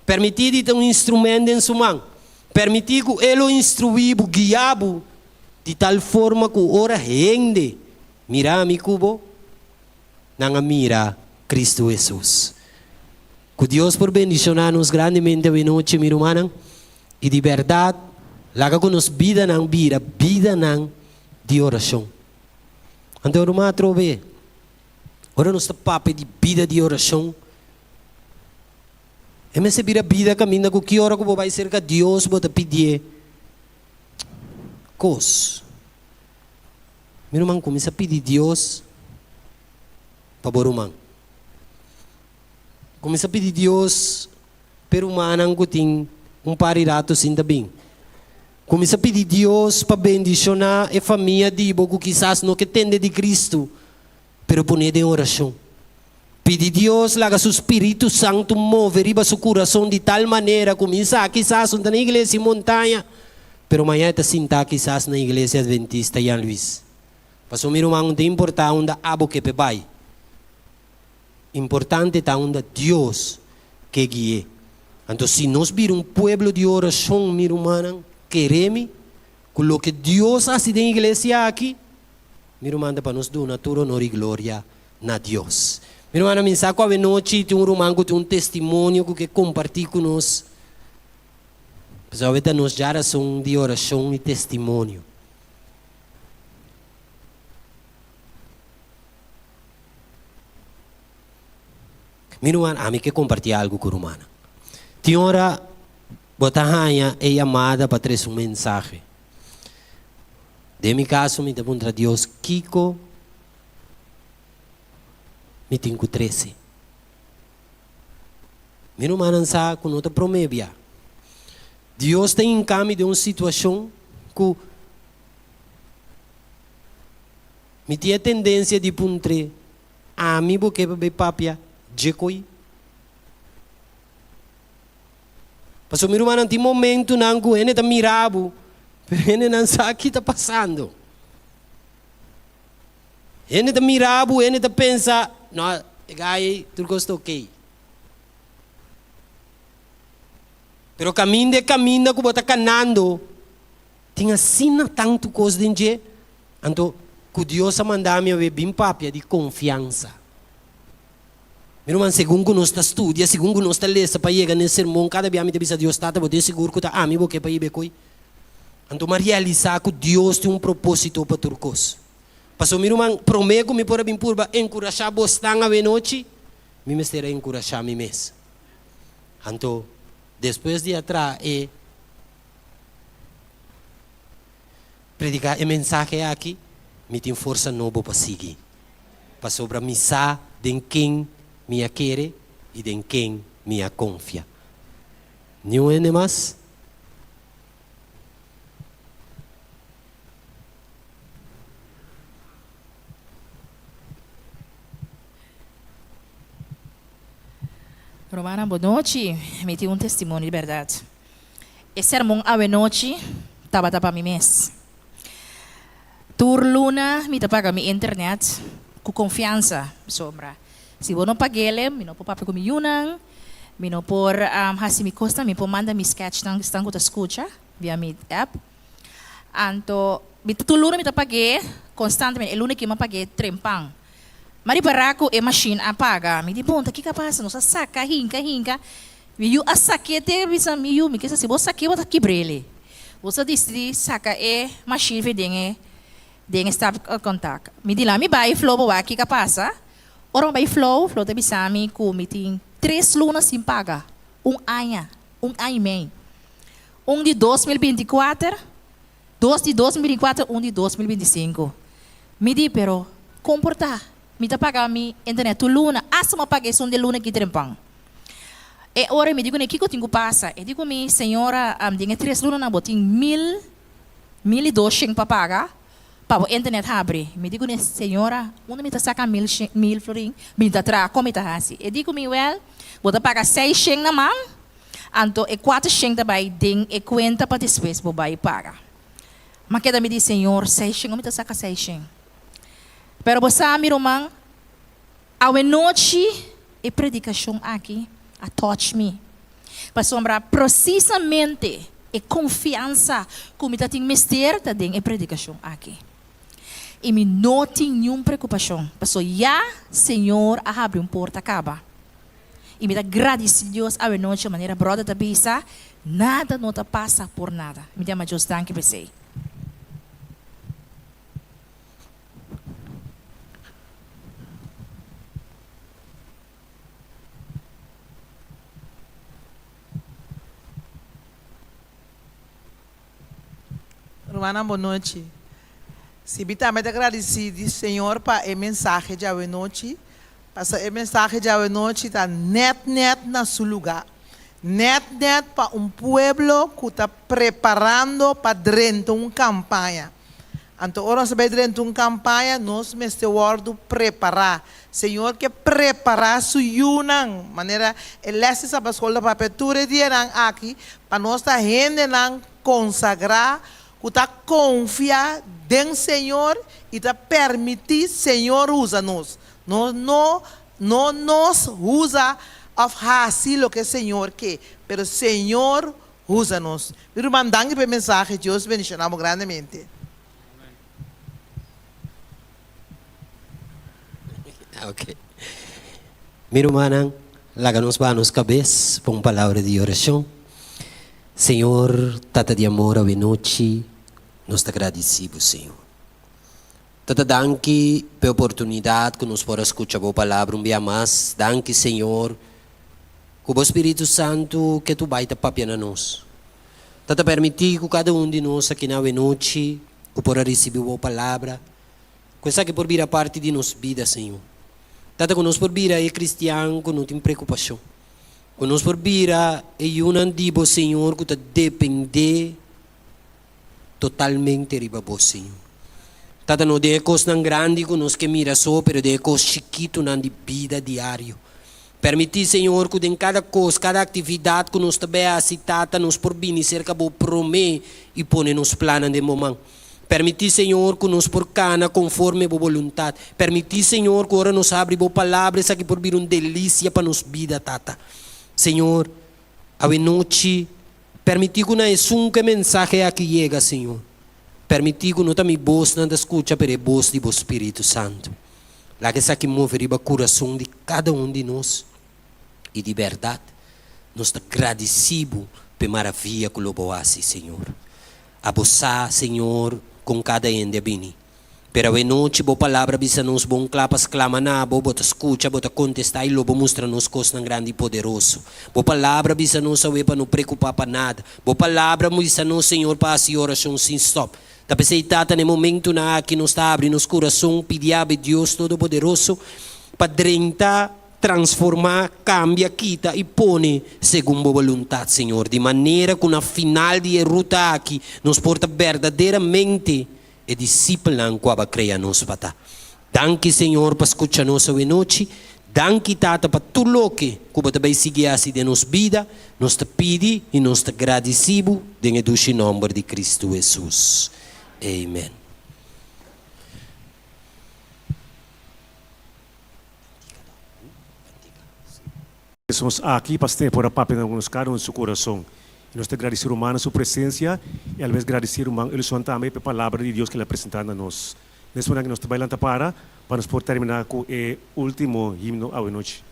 Permitir de ter um instrumento em sua mão. Permitir que ele instruir, guiar, de tal forma que ora rende. Mira amicubo, não mira Cristo Jesus. Que Deus por bendicionar-nos grandemente a noite, minha irmã. E de verdade, laga que nos vida não de oração. Então, irmã, trove. Ora, nos papo de vida de oração. E me se vira vida caminha com que hora que vai ser que Deus vai te pedir. Cos. Meu irmão, começa a pedir Deus para o irmão. Começa a pedir Deus para o irmão que tem parirato sim também. Começa a pedir Deus para bendicionar a família de Ibo, que quizás não que tende de Cristo, pero poner em oração. Pedir Deus, laga seu Espírito Santo mover riba seu coração de tal maneira, começa quizás na igreja em montanha, pero amanhã está sentar quizás na igreja adventista em Luís. Mas o meu irmão não importa onde abo que vai. Importante está onde Deus que guie. Então, se nós vir povo de oração, meu irmão, queremos que o que Deus faz na igreja aqui, meu irmão, para nos dar toda honra e glória na Deus. Meu irmão, mensagem com a noite, tem irmão que tem testemunho que compartilha conosco. Pessoal, está nos geração de oração e testemunho. Meu irmão, a mim que compartilhar algo com o irmão. Tem hora, botahanha é chamada para trazer mensagem. De meu caso, me pergunta a Deus, Kiko, me tenho 13. Meu irmão, não sabe que não te promete. Deus tem em caminho de uma situação que me tinha tendência de puntre a mim porque bebe papia de coi. Passou meu irmão, tem momento não que ele está mirado, ele não sabe o que está passando. Ele está mirado, ele está pensando, não, gai, tu gosta ok. Pero caminho, que você está canando, tem assim tanto coisa dentro. Então, que Deus mandar-me a ver bem papia de confiança. Meu irmão, segundo nós está estudia, segundo nós está lendo para chegar nesse sermão, cada vez me diz a Deus está, você seguro que está a mim porque para ir bem. Então, mas realizar que Deus tem um propósito para turcos. Passou meu irmão, prometo me por bem purba encorajar você a noite, me estará encorajar me mesmo. Então, depois de atrás predicar a mensagem aqui, me tem força nova para seguir. Para sobre missa de quem me quer e de quem me confia. Não é mais? Romana, boa noite. Me tem testemunho de verdade. Esse sermão à noite estava para mim mesmo. Tur luna, me paga minha internet com confiança, sombra. Se eu não paguei, me não pode pagar com yunang, me não pode hasi me costa, me pode mandar me sketch tang estão com escuta via mi app. Anto, me tu luna me paguei constantemente, luna que me paguei trempang. Mari baraco e machine apaga, me di ponta que capaz, não saca hinca. Me yu asakete bisa me yu, me que se você saque bota quebrele. Você disse saca e machine dengue stop contact. Me di lá me vai flow bawa que capaz. Orang vai flow te bisa me ku meeting 3 lunas sem paga. Um ano e meio. Um de 2024, 2 de 2024, um de 2025. Me di pero comportar. Me tá pagar mi internet tu luna, asa paguei som de luna que trempang. E ora me digo ne kiko tingo passa. E digo senhora, dinha 3 luna na botin 1.200 para pagar. para o internet abre. Me digo, senhora, onde me está sacando mil florim? Me está trazendo como está assim. Eu digo, well, vou pagar 6 sheng na mão, então e 4 sheng também, ding e conta para depois vou pagar. Mas queda me diz, senhor, 6 sheng, onde me está sacando 6 sheng? Pero você, meu irmão, a noite e predicação aqui, a touch me. Para sombrar precisamente e confiança como está tem mistério tá dentro e predicação aqui. E me não tem nenhuma preocupação. Passou já, Senhor, abre porta acaba. E me dá graças a Deus a noite de maneira broda da bisa, nada não te passa por nada. Me dá mais Deus danke para você. Romana, boa noite. Se bita me agradecido, Senhor, para a mensagem de hoje noite. Para a mensagem de hoje noite está net na seu lugar. Net para pueblo que está preparando para dentro uma campanha. Então, ora se vai dentro uma campanha, nós me estamos preparar. Senhor, que preparar su yunan. Maneira, ele se sabe a escola para apertura de aqui, para nós estar gente consagrar, que está confiar em Senhor e está permitir Senhor usa nós. Não nos usa a fazer o que o Senhor quer, mas o Senhor usa nós. Eu mandando para mensagem, Deus bendicionamos grandemente. Ok. Meu irmão, laga nos manos cabeça para uma palavra de oração. Senhor, tata de amor a noite, nós te agradecemos, Senhor. Tata danke pela oportunidade que nos pode escutar a palavra um dia mais. Danke, Senhor, com o Espírito Santo que tu vai te papiar a nós. Tata permitir que cada de nós aqui na noite, que possa receber a palavra, coisa que por vir a parte de nossa vida, Senhor. Tata que nós por vir é cristiano, que não tem preocupação. Que nós por vir é um antigo, Senhor, que depende totalmente de você, Senhor. Tata não de coisa grande que nós que mira só, mas de coisa chiquito na vida diária. Permitir, Senhor, que em cada coisa, cada atividade que nós também Tata, nos por vir cerca do promê e põe nos planos de momento. Permitir, Senhor, que nos por cana conforme a vontade. Permitir, Senhor, que agora nos abre a palavra, essa que por vir uma delícia para nos vida, Tata. Senhor, a noite, permitir que não é que mensagem aqui chega, Senhor. Permitir que não também voz não escuta, mas é voz do Espírito Santo. Lá que essa que move o coração de cada de nós. E de verdade, nós estamos agradecidos pela maravilha que o assim, Senhor. A você, Senhor, com cada ende bini. Pero a noite, boa palavra, bisa nos bom clapas, clama na, boa escuta, boa contestar e lobo mostra nos costa grande e poderoso. Boa palavra, bisa nos awe para não preocupar para nada. Boa palavra, bisa nos, Senhor, para a oração sem stop. Da pessoa no momento na que nos está abrindo nos coração, pedir a Deus Todo-Poderoso para drentar, transformar, cambia, quita e põe segundo a vontade, Senhor. De maneira que na final de ruta aqui, nos porta verdadeiramente e disciplinan que vai criar nos para. Danke, Senhor, para escutar nossa noite. Danke, Tata, para tudo o que você vai seguir assim de nossa vida. Nós te pedimos e nós te agradecemos em nome de Cristo Jesus. Amém. Estamos aqui para ter por a papel nos caros em seu coração. E nós te agradecer humano sua presença e às vezes agradecer humano ele só também pela palavra de Deus que ele apresenta a nós. Nesse momento que nós trabalhamos para nos poder terminar com o último himno à noite.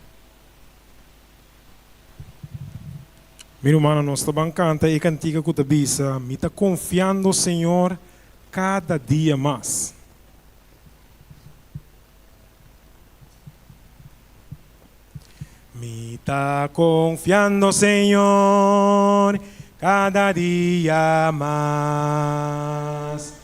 Meu irmão, nós estamos cantando e cantiga que bisa, me está confiando, Senhor, cada dia mais. Me está confiando, Senhor, cada dia más.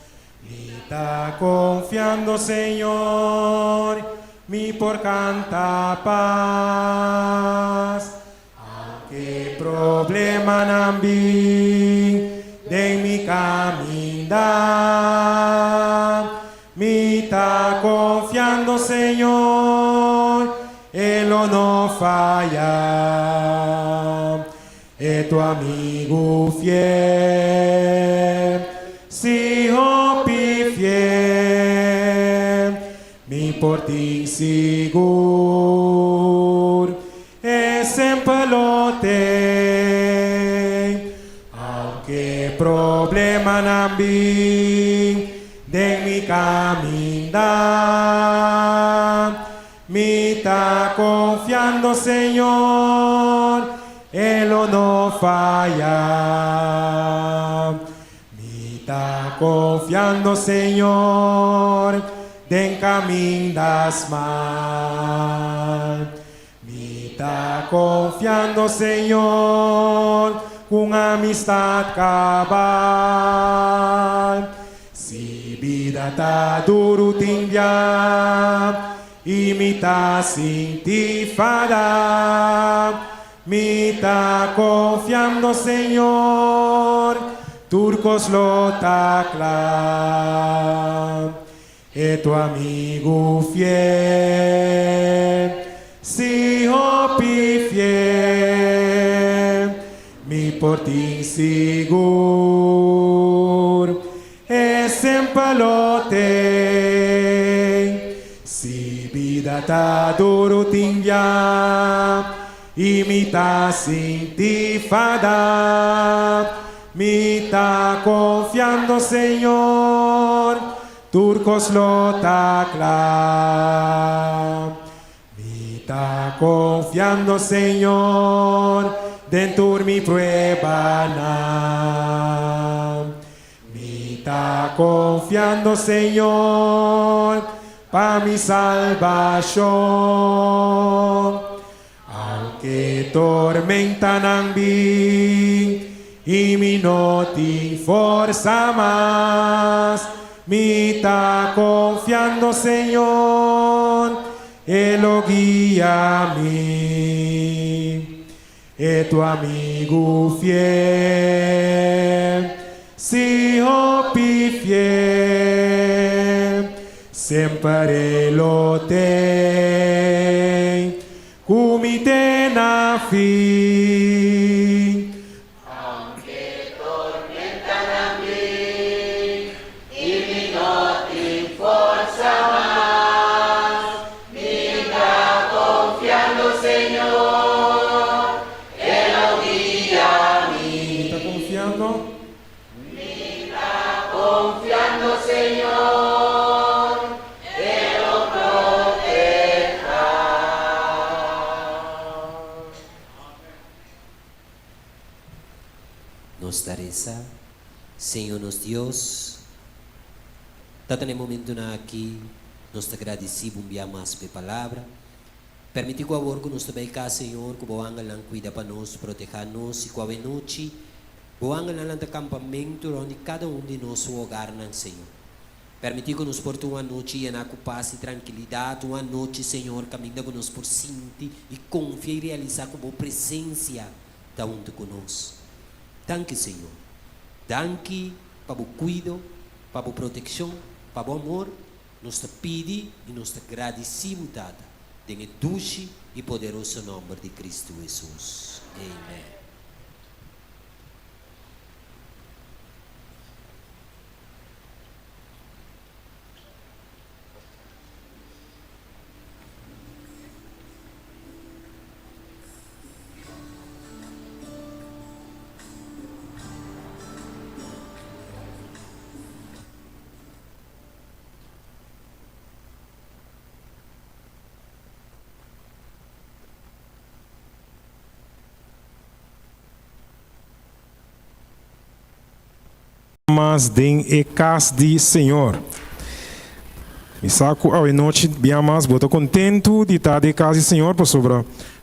Me está confiando, Senhor, mi por canta paz. Aunque problema não vi de mi caminar, Señor, Él no falla. Es tu amigo fiel, si fiel, mi portín seguro, es siempre lo te, aunque problema nambi de mi caminar, mi está confiando Señor, Él no falla. Mi está confiando Señor, den caminas mal. Mi está confiando Señor, con amistad cabal. Si vida está duro timbia, y mi está sin ti fada. Mi está confiando Señor, turcos lo tacla. Es tu amigo fiel, si fiel, mi portín seguro, es siempre lo te. Si vida está duro timbia, y mi está sin ti fada, mi está confiando Señor, turcos lo tacla. Mi está confiando Señor, dentro mi prueba na. Mi está confiando Señor, pa mi salvación. Aunque tormenta nambi y mi no ti forza más, mi está confiando Señor, Él lo guía a mí. Es tu amigo fiel, si fiel, siempre lo te. Kumite na fi, Aunque tormenta nambi y mi no ti forza más, mi está confiando Señor, Él lo guía a mí. ¿está confiando? Mi está confiando Señor, Él lo proteja. Nos reza, Senhor nos Deus, tanto no momento na aqui, nós te agradecemos mais pela palavra. Permite que agora que nós também cá, Senhor, que o angel não cuida para nós, proteger nós, e que a noite, o angel não tem acampamento onde cada de nós o hogar, não, Senhor. Permite que nos porte uma noite na paz e tranquilidade, uma noite, Senhor, caminhando conosco por sentir e confiar e realizar com a presença da onde conosco. Danke, Senhor. Danke para o cuidado, para a proteção, para o amor. Nós te pedimos e nós te agradecemos, Tata. Em doce e poderoso nome de Cristo Jesus. Amém. Mas den e casa de Senhor. Me saco a noite bem mais, boto contento de estar de casa de Senhor, por sobre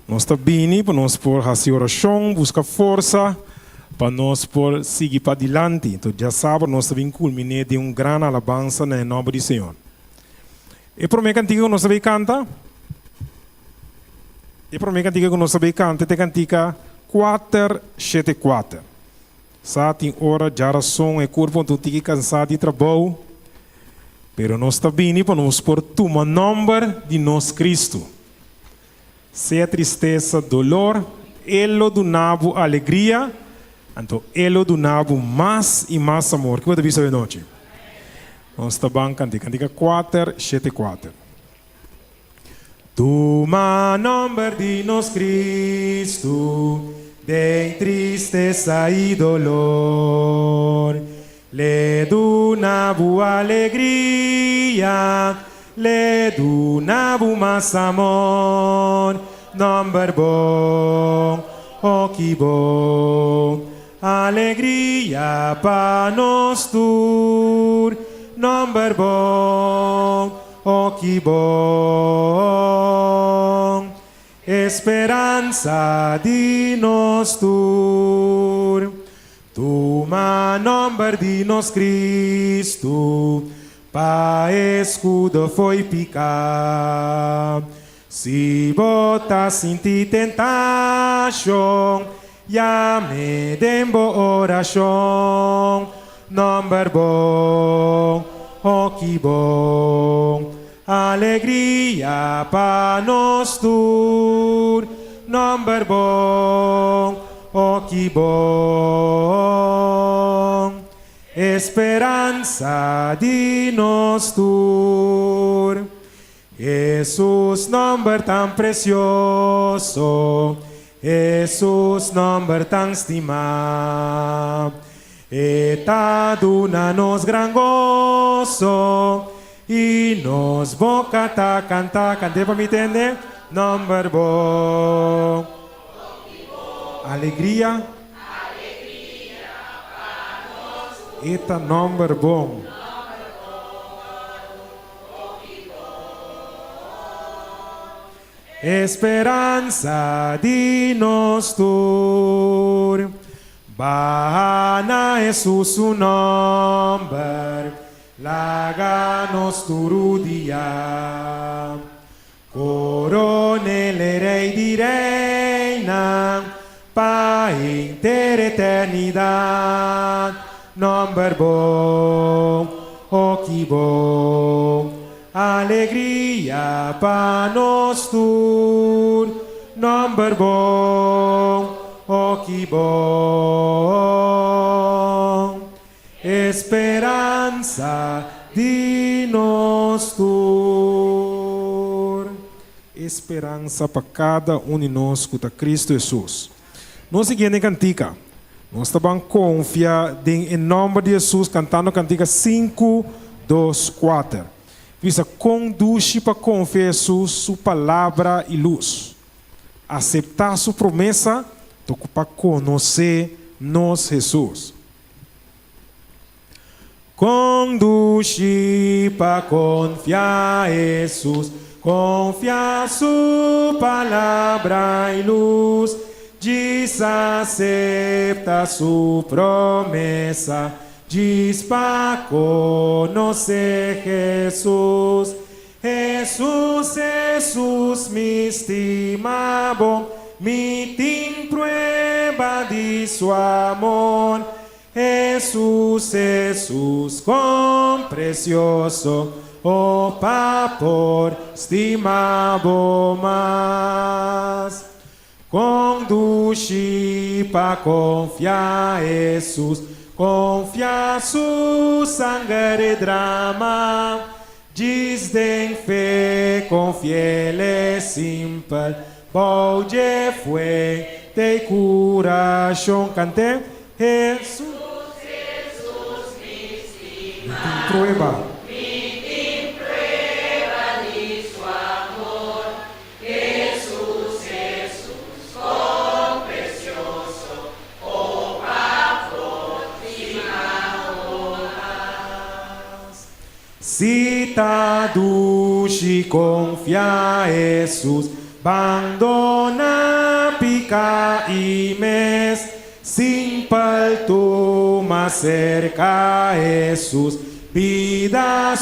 nós está bem, para nós por fazer oração, buscar força, para nós por seguir para adiante. Então já sabe, nós também culminar de grande alabança no nome do Senhor. E para mim cantiga que nós também canta. E para mim cantiga que nós também canta, é cantiga 474. Sa tem hora já som e corpo tu tiki cansado de trabalho, pero nós está bem para nós por tomar nome de nós Cristo. Seja tristeza, dolor, Ele donava alegria, então Ele donava mais e mais amor. Que você viu essa noite? Nós está bem cantica 4, 7, 4. Toma nome de nós Cristo, de tristeza e dolor. Le donavo alegria, le donavo mais amor. Number bom, oh que bom, alegria para nós tur. Number bom, oh que bom, esperança de nós tur. Toma nome de nós Cristo, para escudo foi picar. Se botas sentir tentação, já me dembo oração. Nome bom, oh que bom, alegria para nós tur. Nome bom, oh que bom, esperança de nós tur. Jesus, nome tão precioso, Jesus, nome tão estimado, eta dona-nos gran gozo, e nos boca tá cantar, cante para me entender, nome bom, alegria, eta nome bom. Esperança de nós tur. Bahana Jesus o nome, laga nos turudia. Coronele rei di reina, pa inter eternidade. Nome bom, oh que bom, alegria para nós tur. Nome bom, oh que bom, esperança de nós tur. Esperança para cada de nós que está Cristo Jesus. Nós seguimos em cantica. Nós estamos confiar em nome de Jesus, cantando cantica 5, 2, 4. Visa conduz para confiar em Jesus, sua palavra e luz. Aceitar sua promessa, para conhecer nós Jesus. Conduz para confiar em Jesus, confiar sua palavra e luz. Diz acepta sua promessa, diz para conhecer Jesus. Jesus, Jesus me estima bom, me tem prueba de seu amor. Jesus, Jesus, com precioso, oh papor, estima bom mais. Conduz para confiar Jesus, confiar su sangue e drama. Diz em fé, confiele simple, baude fue, te coração cante, Jesus, Jesus me estima, prueba. Si traduz e confia Jesus, abandona pica e mes, simple toma cerca Jesus, vida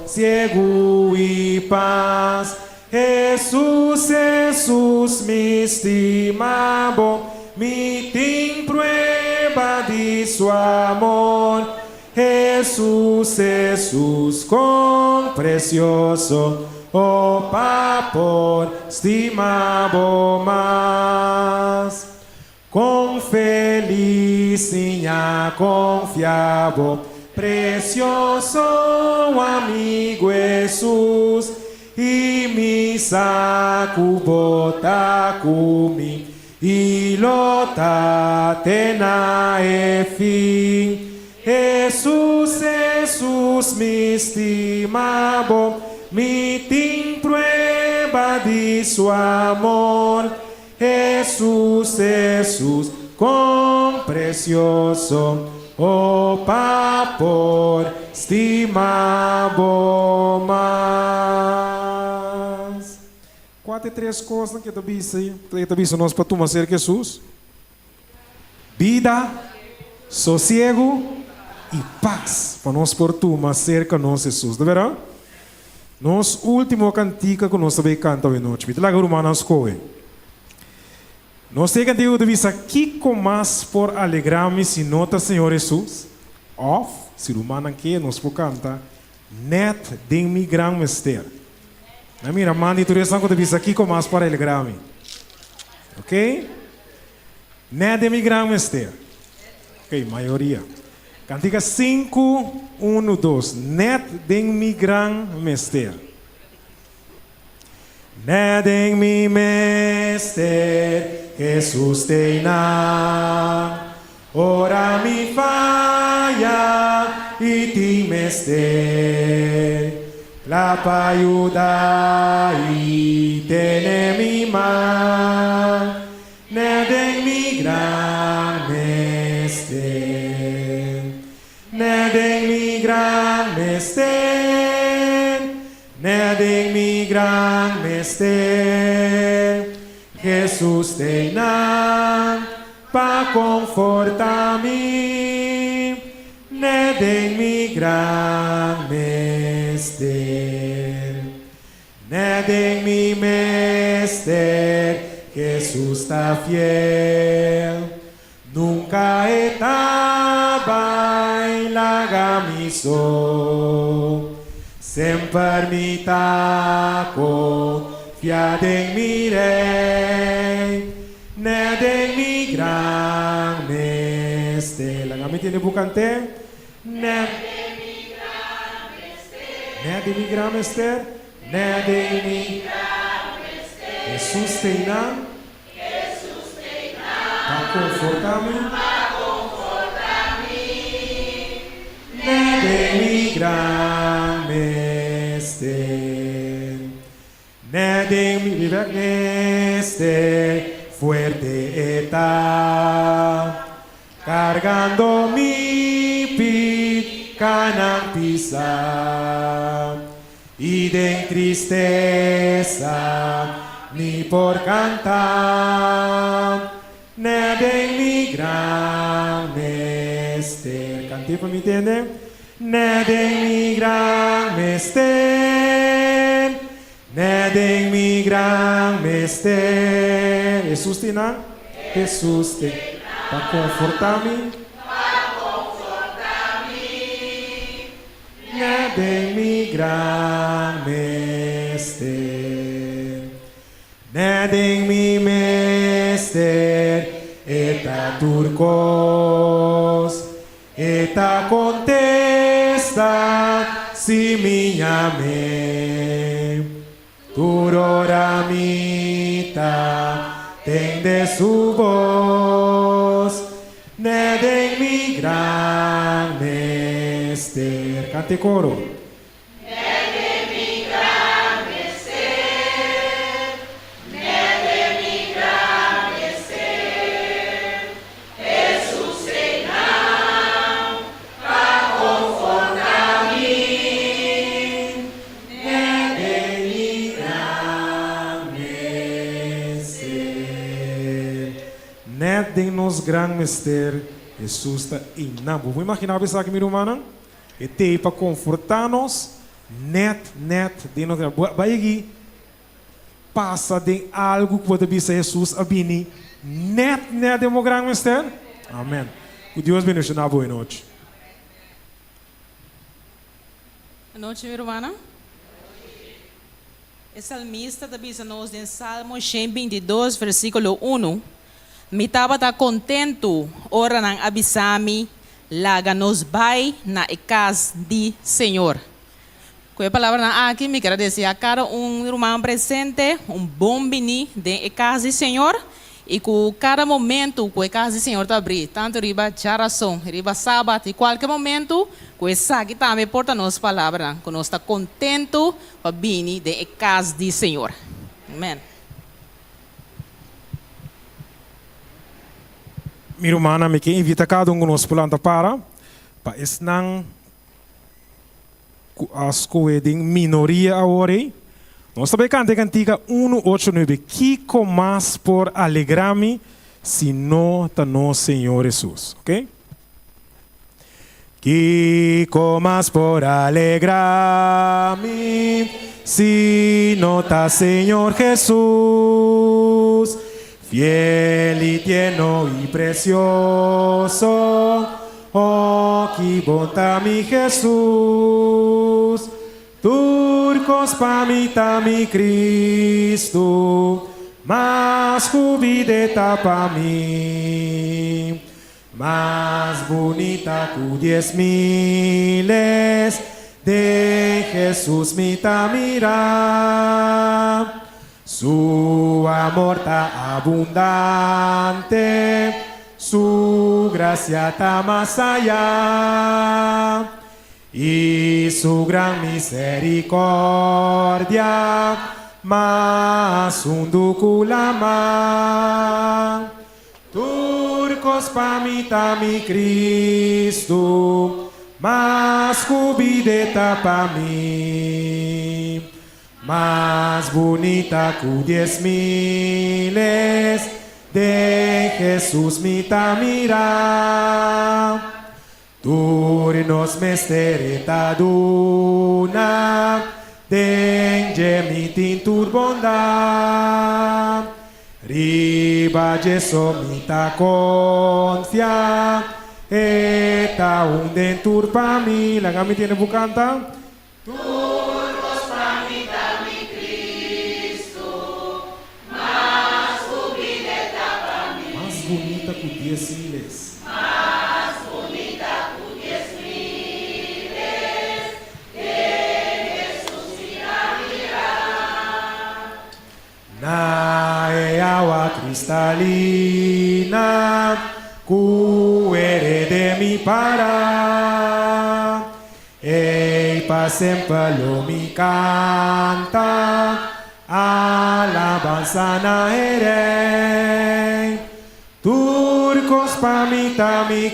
ciego e paz. Jesus, Jesus me estima bom, me tem prueba de seu amor. Jesús, Jesús, con precioso, oh papor, estimado más. Com felicinha confiável, precioso amigo Jesus, e me saco bota comi, e lota tena e fim. Jesus, Jesus, me estimado, me tem prueba de seu amor. Jesús, Jesús, con precioso, oh papor, estimado más. Quatro e três coisas que eu disse nós para tomar ser Jesus: vida, sossego e paz. Para nós por tomar ser com nós Jesus, de verdade? Nos último cantiga que nós também cantamos hoje. Vite lá que Romanos coe. Nós temos que dizer aqui com mais por alegrar-me se nota Senhor Jesus. Of, se o humano que nós por cantar, net de mi gran mister. Na minha mãe, tu restam que dizer aqui com mais por alegrar-me. Ok? Net de mi gran mister. Ok, maioria. Cantiga 5, 1, 2. Net de mi gran mister. Net em mi mister. Jesus tem na ora mi falla e ti mester la pa ayuda e tene mi man neden mi gran mester neden mi gran mester neden mi gran mester Jesus tem na pa confortar-me, neden mi gran mester, neden mi mester, Jesus está fiel, nunca estava em lagamiso, sempre me tá confiado em mi rei, neden mi gran mester. La gami tiene bucante. Neden mi gran mester. Neden mi gran mester. Jesús te na. Pa confortar-me. Neden mi gran mester. Neden mi gran mester. Fuerte está, cargando mi picanan pisa, y de tristeza ni por cantar, neden mi gran mester. Canté para mi tiende, neden mi gran mester. Neden mi gran mester. Jesús te na, Jesús te para confortar-me. Neden mi gran mester. Neden mi mester. Eta turcos, eta contesta si mi llame. Turoramita, ten de su voz, neden mi gran mester. Cante coro. Neden mi gran mester, neden mi gran mester, Jesús reina, pa confortar-me. Neden nos gran mister, Jesus está em nós. Vamos imaginar isso aqui, minha irmã? E tem para confortar-nos, net, de nós. Vai aqui, passa de algo que pode ser Jesus a bini, net, de meu gran mister. Amém. Que Deus bendiga na boa noite. Boa noite, minha irmã. O salmista diz-nos em Salmo 122, versículo 1. Mi estava contento, ora nang abisami, laga nos vai na casa de Senhor. Com a palavra na aqui, me agradecer a cada irmão presente, bom bini de casa de Senhor. E com cada momento, com a casa do Senhor está abrir, tanto riba charação, riba sábado, e qualquer momento, com essa que também porta nossa palavra, que nós está contento para vir de casa do Senhor. Amém. Minha irmã, me que invita cada um nos planta para esnang as coisas minoria agora. Nós também cantiga 189. Kiko mais por alegrar-me, se não está no Senhor Jesus. Ok? Kiko mais por alegrar-me, se não está Senhor Jesus. Fiel y tierno y precioso, oh, que bonta mi Jesús. Turcos pa mi Cristo, más jubileta pa mí, más bonita que 10,000 de Jesús mi mira. Su amor ta abundante, su gracia ta más allá, y su gran misericordia más unduculama. Turcos pa mi Cristo, más jubileta pa mí, más bonita que 10,000 de Jesús mi mira. Turnos mestereta duna, denge mi tintur bondad. Riba jeso mita confia, eta un dentur pa mi. La gami tiene bucanta. Turcos pa mi Cristo, más jubileta pa mí. Más bonita que 10,000. Más bonita que 10,000 de Jesús mira. Na agua cristalina, cu de mi para. Ei, pa sempre lo mi canta, alabanza na ere. Turcos pa mi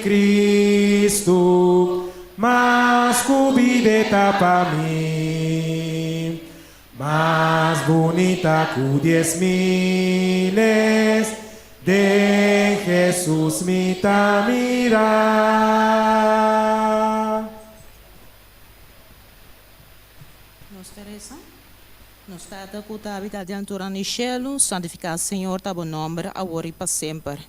Cristo, mas cubideta pa mí, más bonita que 10,000 de Jesús mi mira. Nós Teresa, nós está com a vida diante do cielo, santificar Senhor, tá bom nome, agora e para sempre.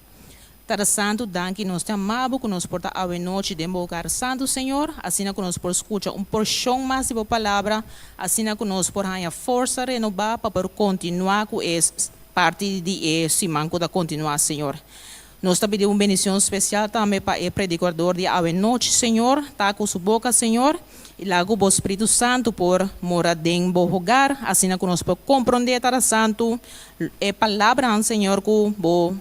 Tada Santo, danke nós te amamos, que nos porta a noite de invocar Santo Senhor, assim que nós por escutar porção mais de palavra, assim que nós por ganhar força renovar para continuar com essa parte de esse manco da continuar, Senhor. Nós te pedimos uma bendição especial também para o predicador de a noite, Senhor, tá com sua boca, Senhor, e logo o Espírito Santo por morar dentro do lugar, assim que nós por compreender, Tada Santo, a palavra, Senhor, com o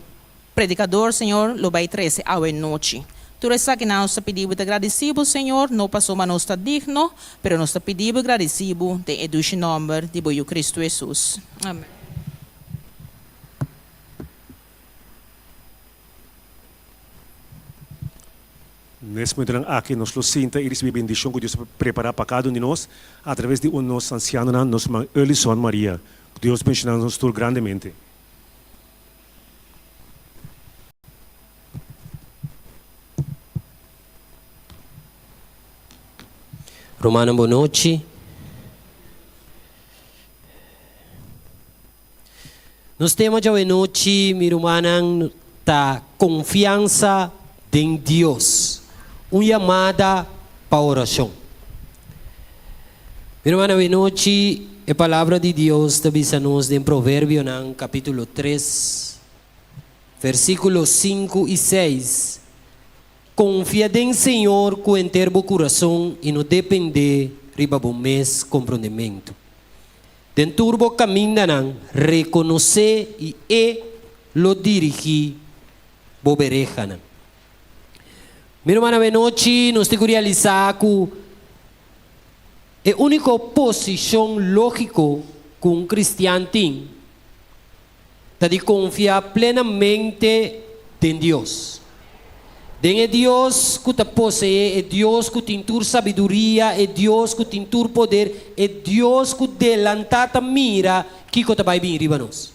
predicador, Senhor, lo vai trazer a noite. Tudo isso que nós pedimos agradecido, Senhor, não passou, mas nós está digno, mas nós pedimos agradecido de Deus nome de Cristo Jesus. Amém. Nesse momento aqui nós lo sinta e recebe bendição que Deus prepara para cada um de nós através de nosso anciano, nosso irmão Elison Maria. Deus bendiga-nos grandemente. Romana, boa noite. Nos temas de hoje noite, minha irmã, tá confiança em Deus. Uma chamada para oração. Meu irmão, hoje noite a palavra de Deus está-nos em Provérbio, no capítulo 3, versículos 5 e 6. Confia em Senhor com inteiro coração e não depender riba bom mês comprometimento. Dentro do caminho reconhecer e lo dirigir bobereja. Meu irmão, hoje noite nós temos que realizar que a única posição lógica que um cristiano tem é de confiar plenamente em Deus. É Deus que te possui, é Deus que tem toda sabedoria, é Deus que tem todo poder, é Deus que delanta a mira que te vai vir riba nós.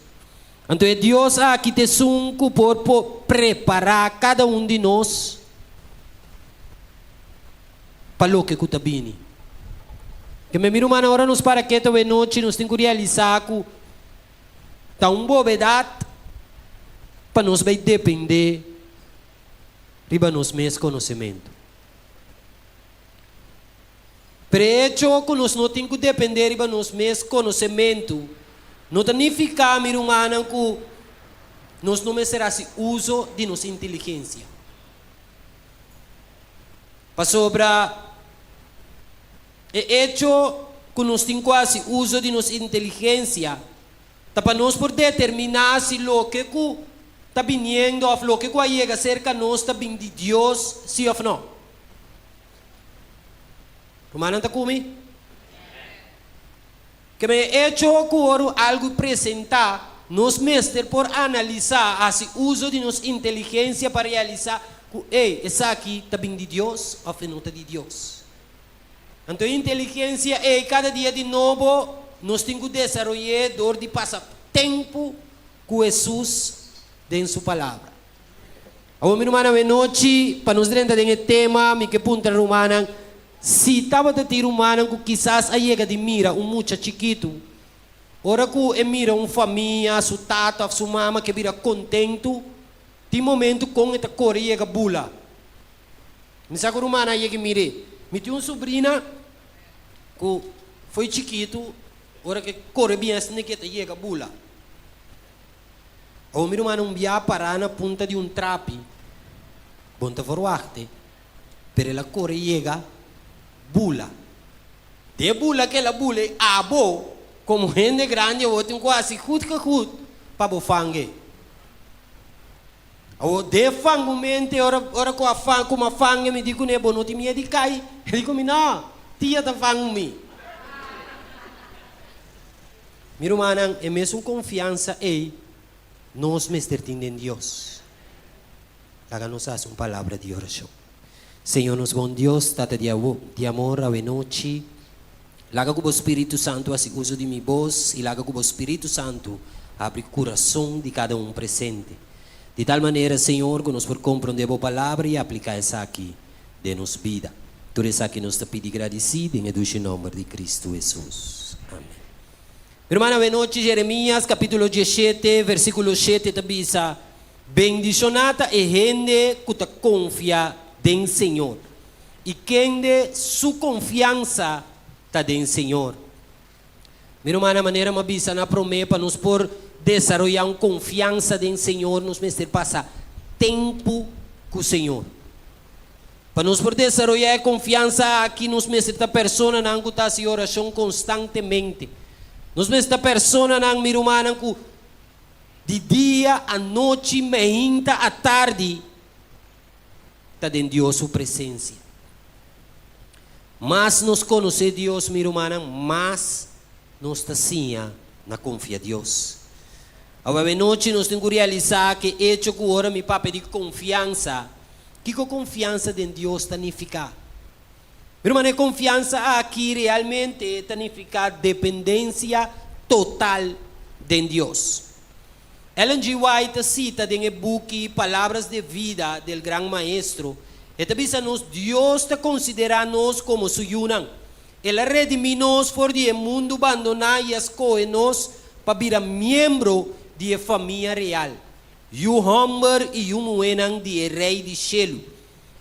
Então é Deus aqui te sunco por preparar cada de nós para o que te vem. Que me miro mana hora nos para que esta noite nós temos que realizar que está uma boa verdade para nós vai depender riba nos meus conhecimento. Por isso que nós não temos que depender riba nos meus conhecimento, não significa, meu irmão, que nós não será uso de nossa inteligência. Para sobra é hecho que nós temos quase uso de nossa inteligência, para nós poder determinar se o que está vindo, ou o que chega cerca de nós está vindo de Deus, sim ou não. Romano está comigo? Que me hecho que algo apresentar, nós mestres por analisar o uso de nossa inteligência para realizar que essa aqui está vindo de Deus ou não está de Deus. Então, a inteligência é cada dia de novo, nós temos que desenvolver de passar tempo com Jesus dentro sua palavra. Agora, meu irmão, à noite, para nos render em tema, me que punta romana, se estava a ter humano que quizás aí chega de mira muito chiquito, ora que mira uma família, sua tata, sua mama que vira contento, de momento com esta cor chega bula. Me sabe romana aí que mire, me tinha uma sobrinha que foi chiquito, ora que corre bem assim que chega bula. O meu irmão via parar na ponta de um trape, bom te forwarte, pero ela corre chega bula. De bula que ela bula é abo, como gente grande, eu tenho quase hut para o fangue. O de fango mente, ora com a fang, como a fangue me digo, né, bom, não te me de cai, eu digo, não. Tia tá falando me. Meu irmão, é mesmo confiança e nós mestres em Deus. Haga-nos uma palavra de oração. Senhor, nos bom Deus, tata de amor a noite. Laga com o Espírito Santo assim uso de minha voz e laga com o Espírito Santo abre o coração de cada presente. De tal maneira, Senhor, que nós por compreender a palavra e aplicar essa aqui de nos vida. Tudo isso aqui nós te pedimos agradecido em o nome de Cristo Jesus. Amém. Irmã, à noite, Jeremias, capítulo 17, versículo 7, te diz: bendicionada é gente que te confia em Senhor. E quem de sua confiança está em Senhor. Minha irmã, a maneira uma bisa na promessa para nos por desenvolver uma confiança em Senhor, nos mestre passar tempo com o Senhor. Para nos poder desenvolver confiança aqui nos mestres da pessoa não que está em oração constantemente. Nos mestres da pessoa não me humana que de dia à noite, meinta à tarde está em Deus sua presença. Mas nos conhecer Deus, minha irmã, mas nós está sim na confia em Deus. Agora, noite nós temos que realizar que hecho que ora me papo de confiança. Que confiança em Deus significa? Meu irmão, confiança aqui realmente significa dependência total de Deus. Ellen G. White cita em o book Palavras de Vida del Gran Maestro. Esta vez Deus te considera nós como su yunang. Ele redimiu-nos por de mundo abandonar e escolhe-nos para virar membro de família real. E o homem e o muenang de rei de cielo.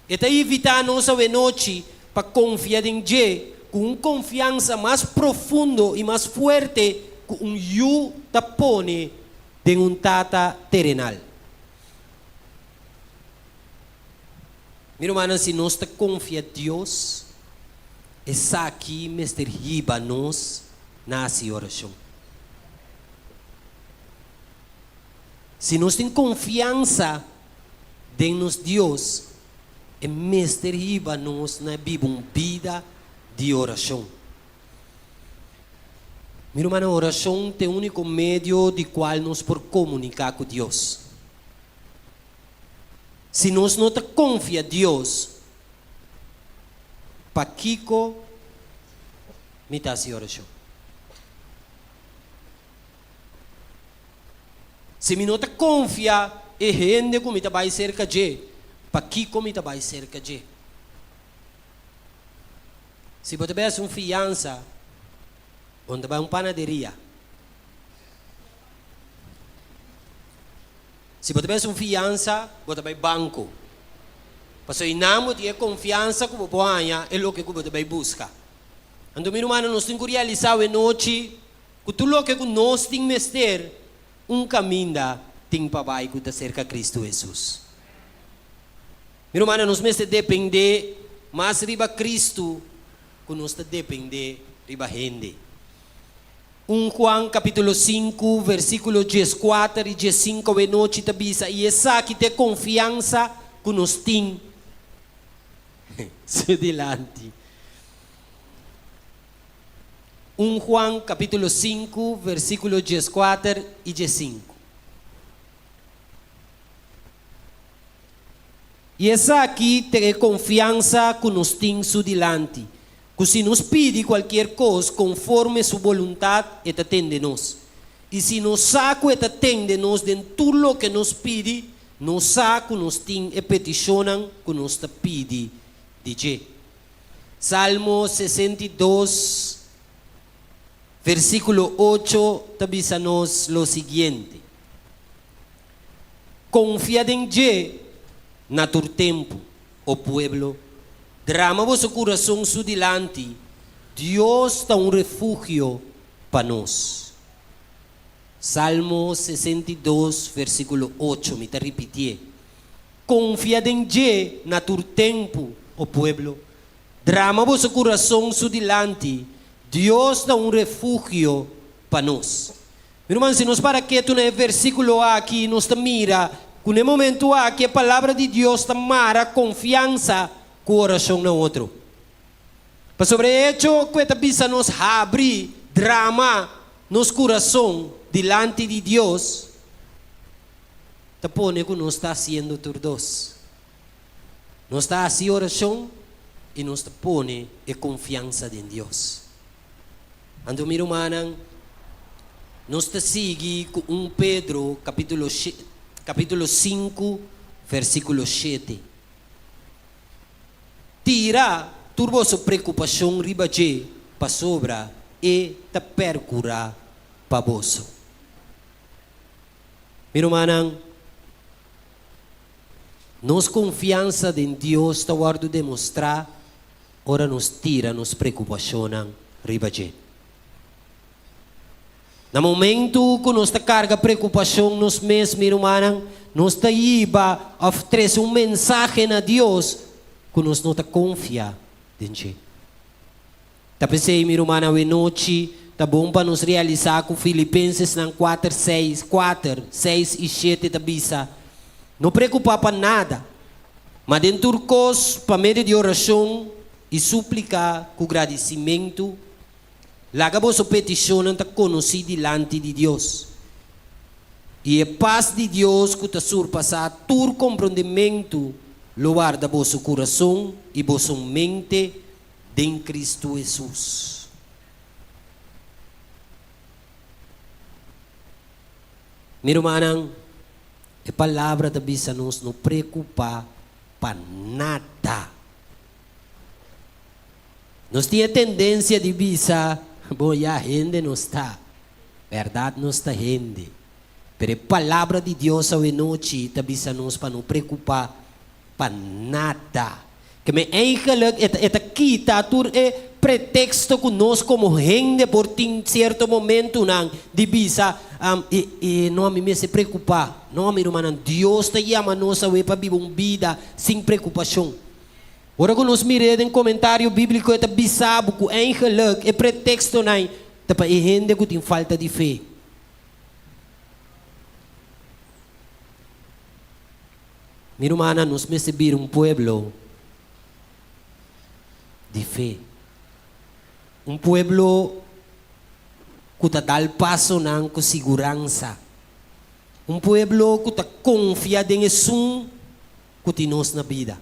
Esta evita-nos a noite para confiar em Deus, com confiança mais profundo e mais forte que yu tapone de tata terrenal. Meu irmão, se nós confia em Deus, essa aqui mestre riba nós na oração. Se nós temos confiança em nos Deus, é mestre riba nós na vida de oração. Meu irmão, a oração é o único meio de qual nós podemos comunicar com Deus. Se nós não confiamos em Deus, para Kiko, me dá essa oração. Se me não confia, é gente que me vai cerca de, para Kiko me vai cerca de. Se você tiver uma fiança, onde vai uma panaderia. Se você tiver uma fiança, você vai banco. Porque não tem confiança que você vai é o que você vai buscar. Então, meu irmão, nós temos que realizar a noite que tudo o que nós temos que ter, caminho tem para baixo da cerca de Cristo Jesus. Meu irmão, nós temos que depender mais de Cristo que nós depender de gente. 1 Juan capítulo 5, versículo 14 e 15, a noite te avisa, e essa que tem confiança que nós temos delante. 1 Juan capítulo 5, versículo 14 e 15. E essa aqui tem confiança que nós temos delante. Que se nos pede qualquer coisa conforme sua vontade, ele atende-nos. E se nos sabe ele atende-nos de tudo o que nos pede, nos sabe que nos tem e peticionam que nos pede. Diz Salmo 62, versículo 8, avisa-nos lo seguinte. Confia em Deus, na tu tempo, o pueblo. Drama vosso coração su delante. Deus está um refúgio para nós. Salmo 62, versículo 8, me está repetir. Confia em Deus na tu tempo, o pueblo. Drama vosso coração su delante. Deus está um refúgio para nós. Meu irmão, se nos para quieto no versículo aqui, nos mira, que no momento aqui a palavra de Deus está mara confiança com oração no outro. Para sobre isso, que bisa nos abre drama nos coração delante de Deus, te pone que nós está sendo turdos. Nós está assim oração e nos te pone a confiança em Deus. Ando meu irmão, nós te sigue com 1 Pedro capítulo 5, versículo 7. Tira turbo sua preocupação ribaje para sobra e te percura para vosso. Meu irmão, nos confiança em Deus está guardo demonstrar, ora nos tira nos preocupação ribaje. No momento que nós carga preocupação nos mesmos, meu irmão, nós está iba a oferecer mensagem a Deus que nós não confia em Deus. Tá pensei, meu irmão, a noite, tá bom para nos realizar com Filipenses 4, 6 e 7 da bisa. Não preocupar para nada, mas dentro do curso, para meio de oração e súplica com agradecimento, laga vossa petição está conhecida diante de Deus. E a paz de Deus que está surpassar todo compreendimento, lo guarda vosso coração e vossa mente em Cristo Jesus. Meu irmão, a palavra da bisa nos não preocupa para nada. Nós temos tendência de bisa, bom, a gente não está, verdade não está gente. Mas a palavra de Deus a noite da bisa nos para não preocupar para nada. Que me eigenlijk het kita tur pretexto que nós como gente por em certo momento não divisa não a mim me se preocupar. Não, meu irmão, Deus te chama nós a para viver uma vida sem preocupação. Ora que nós miremos em comentário bíblico é bisabo que eigenlijk é pretexto não para gente que tem falta de fé. Meu irmão, nós me servir pueblo de fé. Pueblo que está dando passo com segurança. Pueblo que está confiado em Jesus que tem nós na vida.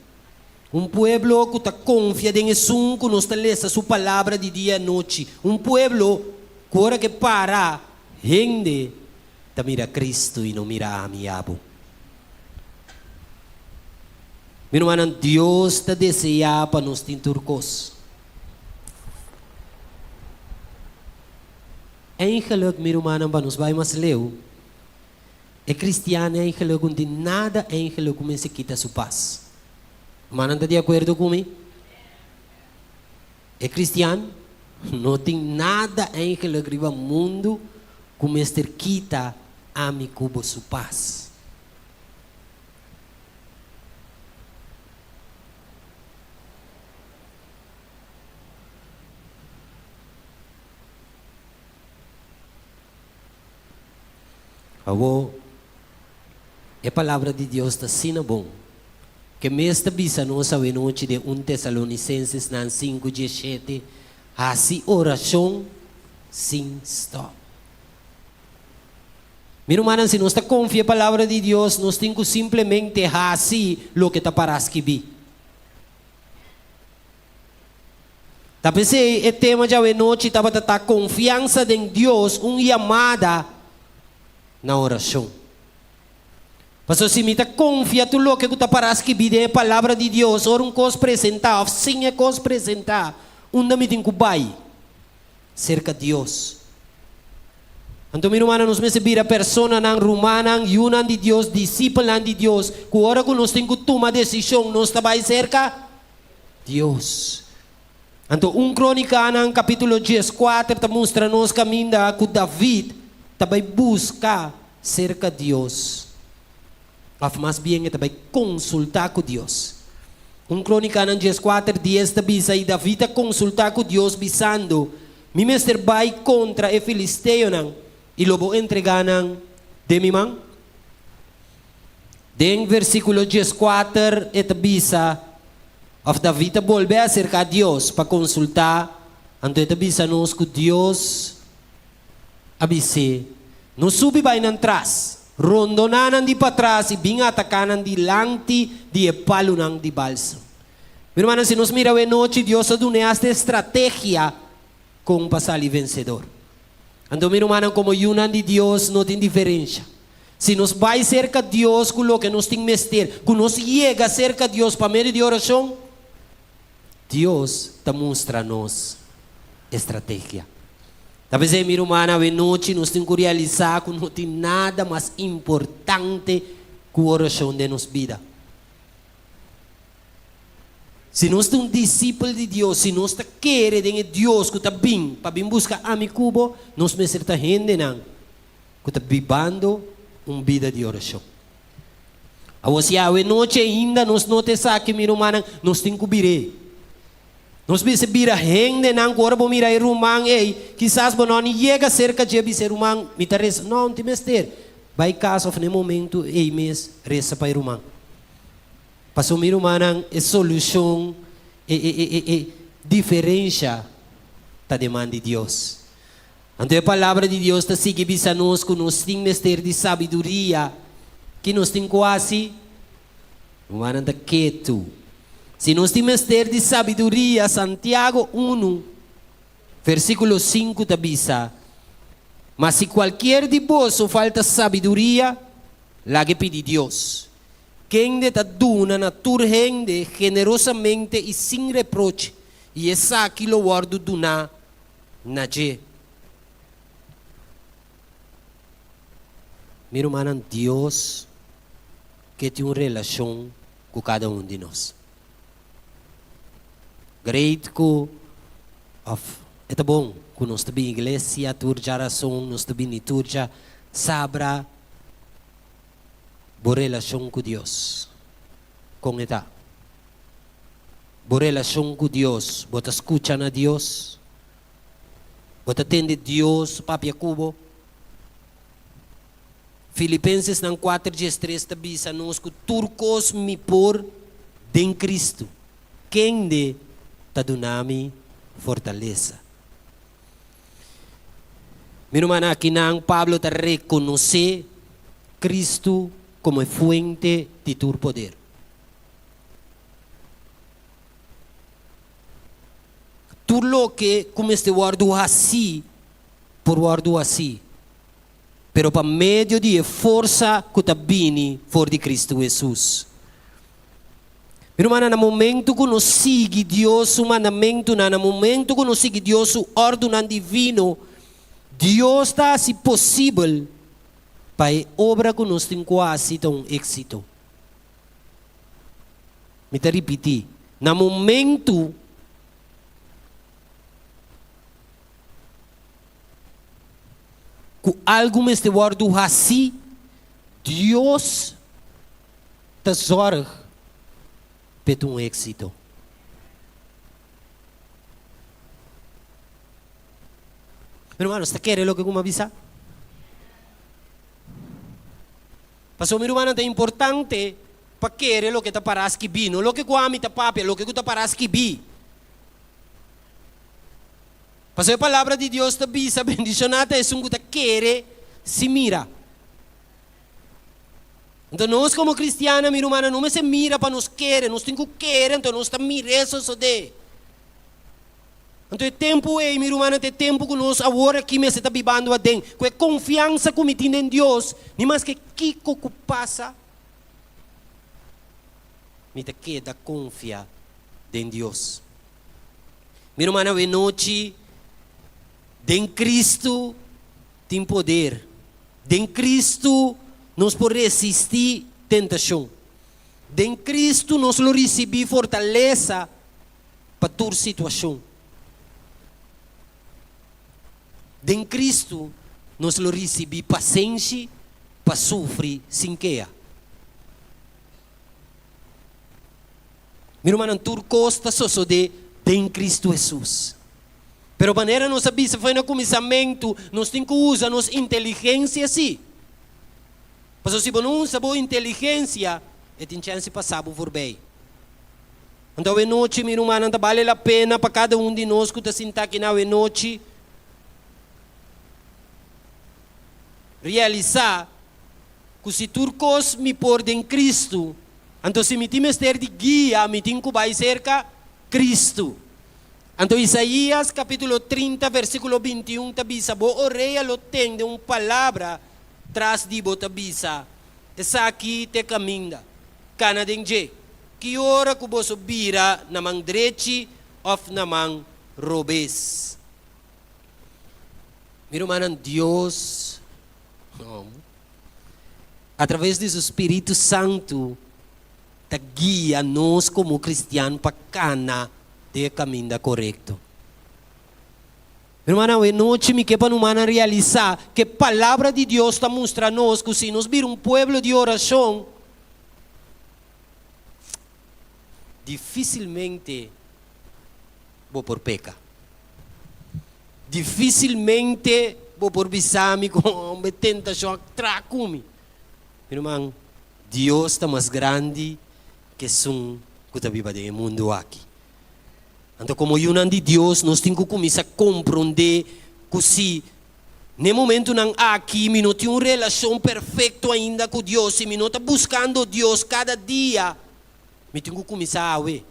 Pueblo que está confiado em Jesus que nos lê a sua palavra de dia e noite. Pueblo que ora que para, gente, está mira Cristo e não mira a amiabo. Meu irmão, Deus está desejando para nós ter turcos. Eigenlijk, meu irmão, para nos vai mais leu. É cristiano, eigenlijk, não tem nada, eigenlijk, como se quita sua paz. Irmão, está de acordo comigo? É cristiano, não tem nada, eigenlijk, no mundo, como se quita a mi cubo sua paz. Agora, a palavra de Deus está sendo bom. Que mesmo bisa nós a noite de 1 Tessalonicenses 5:17, assim oração sem stop. Meu irmão, se nós está confia a palavra de Deus, nós temos que simplesmente assim o que está para escrever. Talvez o tema de hoje noite estava a confiança em Deus, uma chamada na oração. Pastor, se me confia tu lo que está para escrever a palavra de Deus, ou coisa apresentar, sem a coisa apresentar, onde me tem que vai cerca de Deus. Então, meu irmão, nós recebemos a pessoa na romana, uma de Deus, discípula de Deus, que hora que nós temos que tomar decisão, nós estamos cerca de Deus. Então, Crônica, capítulo 14, mostra nos caminho que David também busca cerca de Deus. Mas bem, também consultar com Deus. Crônica 14:10 também David consultar com Deus, bisando, me mestre vai contra o filisteu e lobo entregar de mi mão. Den versículo 14 et bisa of David volve acerca de Deus para consultar. Então et bisa nos que Deus abise, no subi vai nan trás, rondonanan di para trás e bem atacanan di lanti di epalunan di balsa. Meu irmão, se nos mira a noite, Deus adune esta estratégia com passar e vencedor. Então, meu irmão, como yunan de Deus, não tem diferença. Se nos vai cerca de Deus, com o que nos tem mestre, que nos chega cerca de Deus para meio de oração, Deus te mostra a nós estratégia. Talvez, meu irmão, a noite nós temos que realizar que não tem nada mais importante que a oração de nossa vida. Se nós somos discípulos de Deus, se nós queremos Deus que está bem, para vir buscar a mi cubo, nós me certa gente não, que está vivendo uma vida de oração. A você a noite ainda nós não te sabe, meu irmão, nós temos que vir. Nós vamos vir a gente não, agora vamos mirar o irmão, quizás não chega cerca de ser irmão, me interessa, não, tem mestre, vai caso no momento, mês, reza para o irmão. Passou meu irmão, a solução, diferença, está demanda de Deus. Então a palavra de Deus está seguindo a nós, que nós temos ter de sabedoria, que nós temos quase, irmão, está quieto. Se nós temos ter de sabedoria, Santiago 1, versículo 5 está bisa, mas se qualquer de vós falta sabedoria, lá que pede Deus. Quem te duna naturalmente, generosamente e sem reproche, e essa aqui lo guardo duna na je. Meu irmão, Deus que tem uma relação com cada um de nós. Great que É bom que nós estamos em igreja, turja razão, nós estamos em turja, sabra, boa relação com Deus. Com ela. Boa relação com Deus, bota escuta na Deus, bota atende Deus, papi cubo. Filipenses 4:3 tabisa nos que turcos me por em Cristo. Quem de tadunami fortaleza. Meu irmão, aqui não Pablo te reconhece Cristo como fuente de tu poder. Tu lo que como este guardo assim, por guardo assim, pero para meio de força que está vindo for de Cristo Jesus. Meu irmão, no momento que nós sigue Deus o mandamento, no momento que nós sigue Deus o ordem divino, Deus está assim possível para a obra que nós temos quase um êxito. Me te repetir, no momento que algo me este guardo assim, Deus te zorga para um êxito. Meu irmão, você quer o que eu avisa? Pastor, meu irmão, é importante para querer o que te parece que vi, não o que eu amo te papi, o que te parece que vi. Pastor, a palavra de Deus te avisa, bendicionada é um que te quer, se mira. Então nós como cristianos, meu irmão, não se mira para nos querer, nós temos que querer, então nós estamos mirando isso de. Então é tempo meu irmão, é tempo que nós agora aqui me está vivendo a dentro, com a confiança que me tem em Deus, nem mais que o que passa, me te queda confiar em Deus. Meu irmão, é noite, em Cristo tem poder, em Cristo nós podemos resistir tentação. Em Cristo nós recebemos fortaleza para toda situação. Em Cristo nós recebemos paciência para sofrer sem querer. Meu irmão, tudo costa só de em Cristo Jesus. Pero a maneira nós sabemos foi no começamento, nós temos que usar nossa inteligência sim. Mas se não usa boa inteligência, tem chance de passar por bem. Então, a noite, meu irmão, não vale a pena para cada um de nós que está sentado aqui na noite realizar que se turcos me pôr em Cristo, então se me tem ter de guia, me tem que vai cerca Cristo. Então, Isaías capítulo 30, versículo 21, tabisa, bo oreia lo tem de uma palavra tras di bota bisa, essa aqui te caminha, cana dengue, que hora que você vira na mão direita ou na mão robes. Meu irmão, Deus, através do Espírito Santo, te guia nós como cristianos para cana de caminho correto. Meu irmão, é noite me que para humana realizar que a palavra de Deus está mostrando nos que se nós vir um povo de oração, dificilmente vou por peca. Dificilmente vou por bisami com uma tentação atraco-me. Meu irmão, Deus está mais grande que som que está vivendo no mundo aqui. Então, como yun de Deus, nós temos que começar a compreender que se no momento não aqui, não tem uma relação perfeita ainda com Deus, se não está buscando Deus cada dia, eu tenho que começar a ver.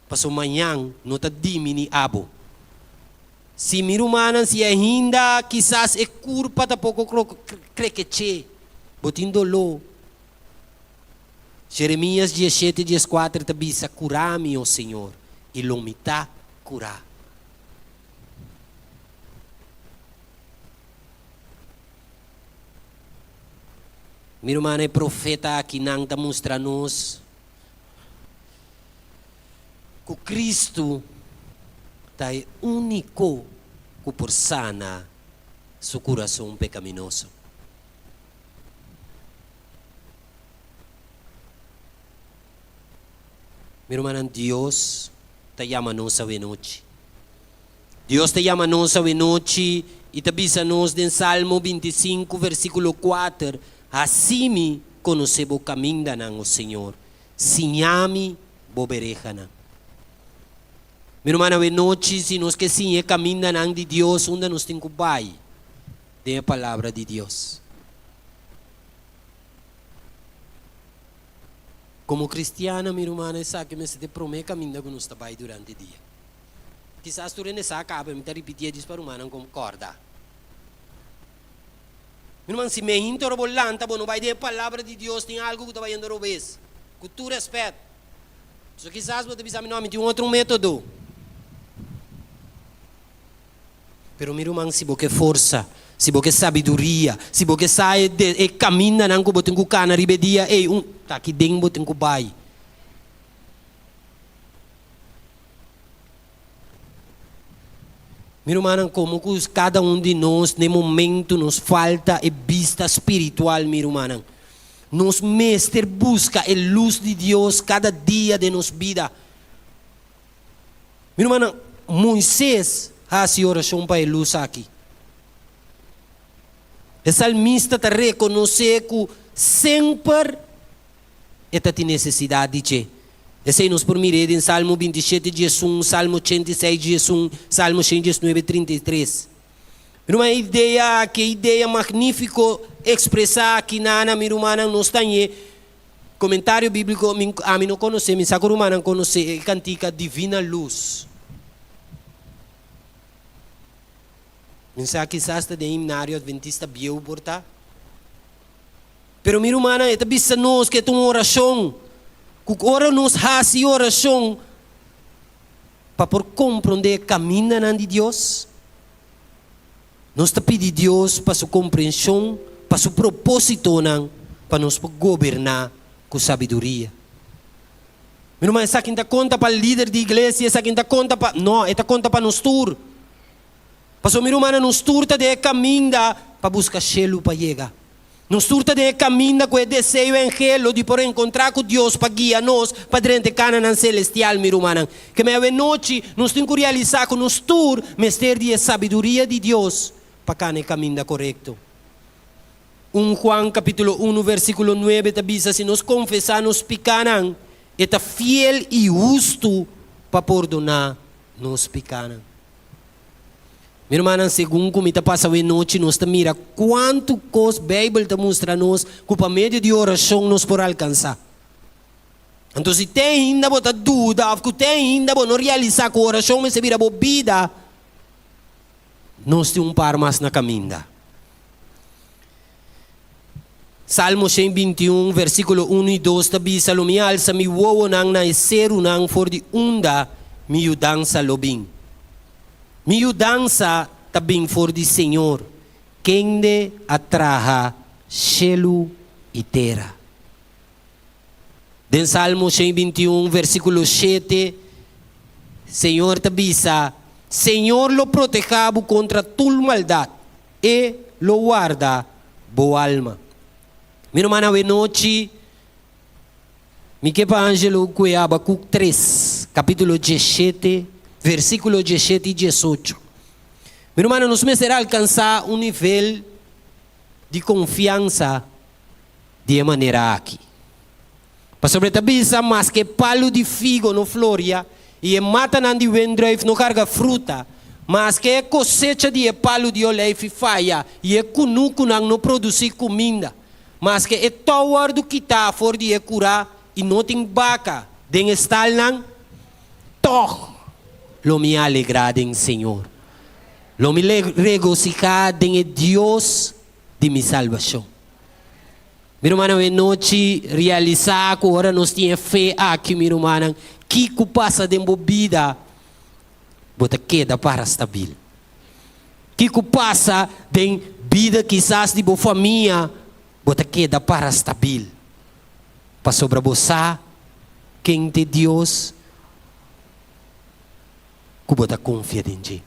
Para amanhã, não está diminuindo abo. Se minha irmã, se ainda, quizás é culpa, tampouco crê que é, botindo lo. Jeremias 17:4 te diz, curar-me, ó Senhor. E lomita curar. Meu irmão é profeta que não está mostrando-nos que Cristo tá é único que por sana seu coração pecaminoso. Meu irmão, Deus te chama nós a noite. Deus te chama nós a noite e te avisa-nos em Salmo 25, versículo 4. Assim conhecemos o caminho do Senhor. Sinhame, boberejana. Meu irmão, a noite, se nós que sim é caminho de Deus, onde nós temos que vai, tem a palavra de Deus. Como cristiana, minha irmã, sabe que me se te promete caminho que nós vai durante o dia. Quizás tu não sabe, me te repetir isso para o humano, concorda. Meu irmão, se me entro volante, não vai ter a palavra de Deus, tem algo que tu vai andar a vez. Que tu respeita. So quizás você precisa me de um outro método. Pero meu irmão, se você força, se você sabedoria, se você sai e caminha, não você tem que cair na ribedia, tá aqui dentro você tem que vai. Meu irmão, como cada de nós, no momento, nos falta a vista espiritual, meu irmão. Nos mestre busca a luz de Deus cada dia de nossa vida. Meu irmão, Moisés faz oração para a luz aqui. O salmista te reconhece que sempre tem necessidade de esse nos por mirar em Salmo 27, 1, Salmo 86, 1, Salmo 119, 33. Uma ideia, que ideia magnífica expressar aqui na minha irmã, nós temos comentário bíblico, a mim não conhece, mas a irmã não conhece, cantica Divina Luz. Mensagem quizás está de himnário adventista bio porta. Pero minha irmã, é bisa nós que é uma oração. Que ora nos faz oração para por compreender o caminho de Deus. Nós te pedimos a Deus para sua compreensão, para seu propósito, para nos governar com sabedoria. Meu irmão, essa quinta conta para o líder de igreja, essa quinta conta para... Não, essa conta para nós tour. Para meu irmão, nos tour de caminho para buscar cielo para chegar. Nos tour de caminho com o desejo angelo de por encontrar com Deus para guiar nós para dentro de Canaã celestial, meu irmão. Que meia noite, nós temos que realizar com nos tour, mestre de sabedoria de Deus, para cá no caminho correto. 1 Juan capítulo 1 versículo 9 te diz, se nos confessarmos pecados, é fiel e justo para perdonar nos pecados. Meu irmão, segundo como está passando a noite, nós te mira quanto coisa a Bíblia te mostra a nós que por meio de oração nós por alcançar. Então se tem ainda bota dúvida, que tem ainda não realizar com oração, mas se vira bobida, nós temos par mais na caminho. Salmo 121, versículo 1 e 2, tabi salumi alça mi wowo nang na esero nang for di unda mi dança lobing. Mi dança tabing for di Senhor, quem de atraha cielo e terra. Den Salmo 121, versículo 7, Senhor tabisa, Senhor lo protejabo contra tua maldade e lo guarda boa alma. Meu irmão, a noite, Miquel Angelo Habacuc 3, capítulo 17, versículo 17 e 18. Meu irmão, nós será alcançar um nível de confiança de maneira aqui. Para sobre a bisa, mas que palo de figo no floria e mata não de wendrive no carga fruta, mas que cosecha de palo de olive falha e cunuco não produzir comida. Mas que é tawar do que está for de curar e não tem vaca, den estal não, toh, lo me alegrado em Senhor, lo me regocijado em Deus de minha salvação. Meu irmão, é noite realizar que agora nós temos fé aqui, meu irmão, que passa de vida, bota queda para estável. Que passa de vida quizás de boa família, bota queda para estável. Para sobrabosar quem de Deus que bota confia em ti.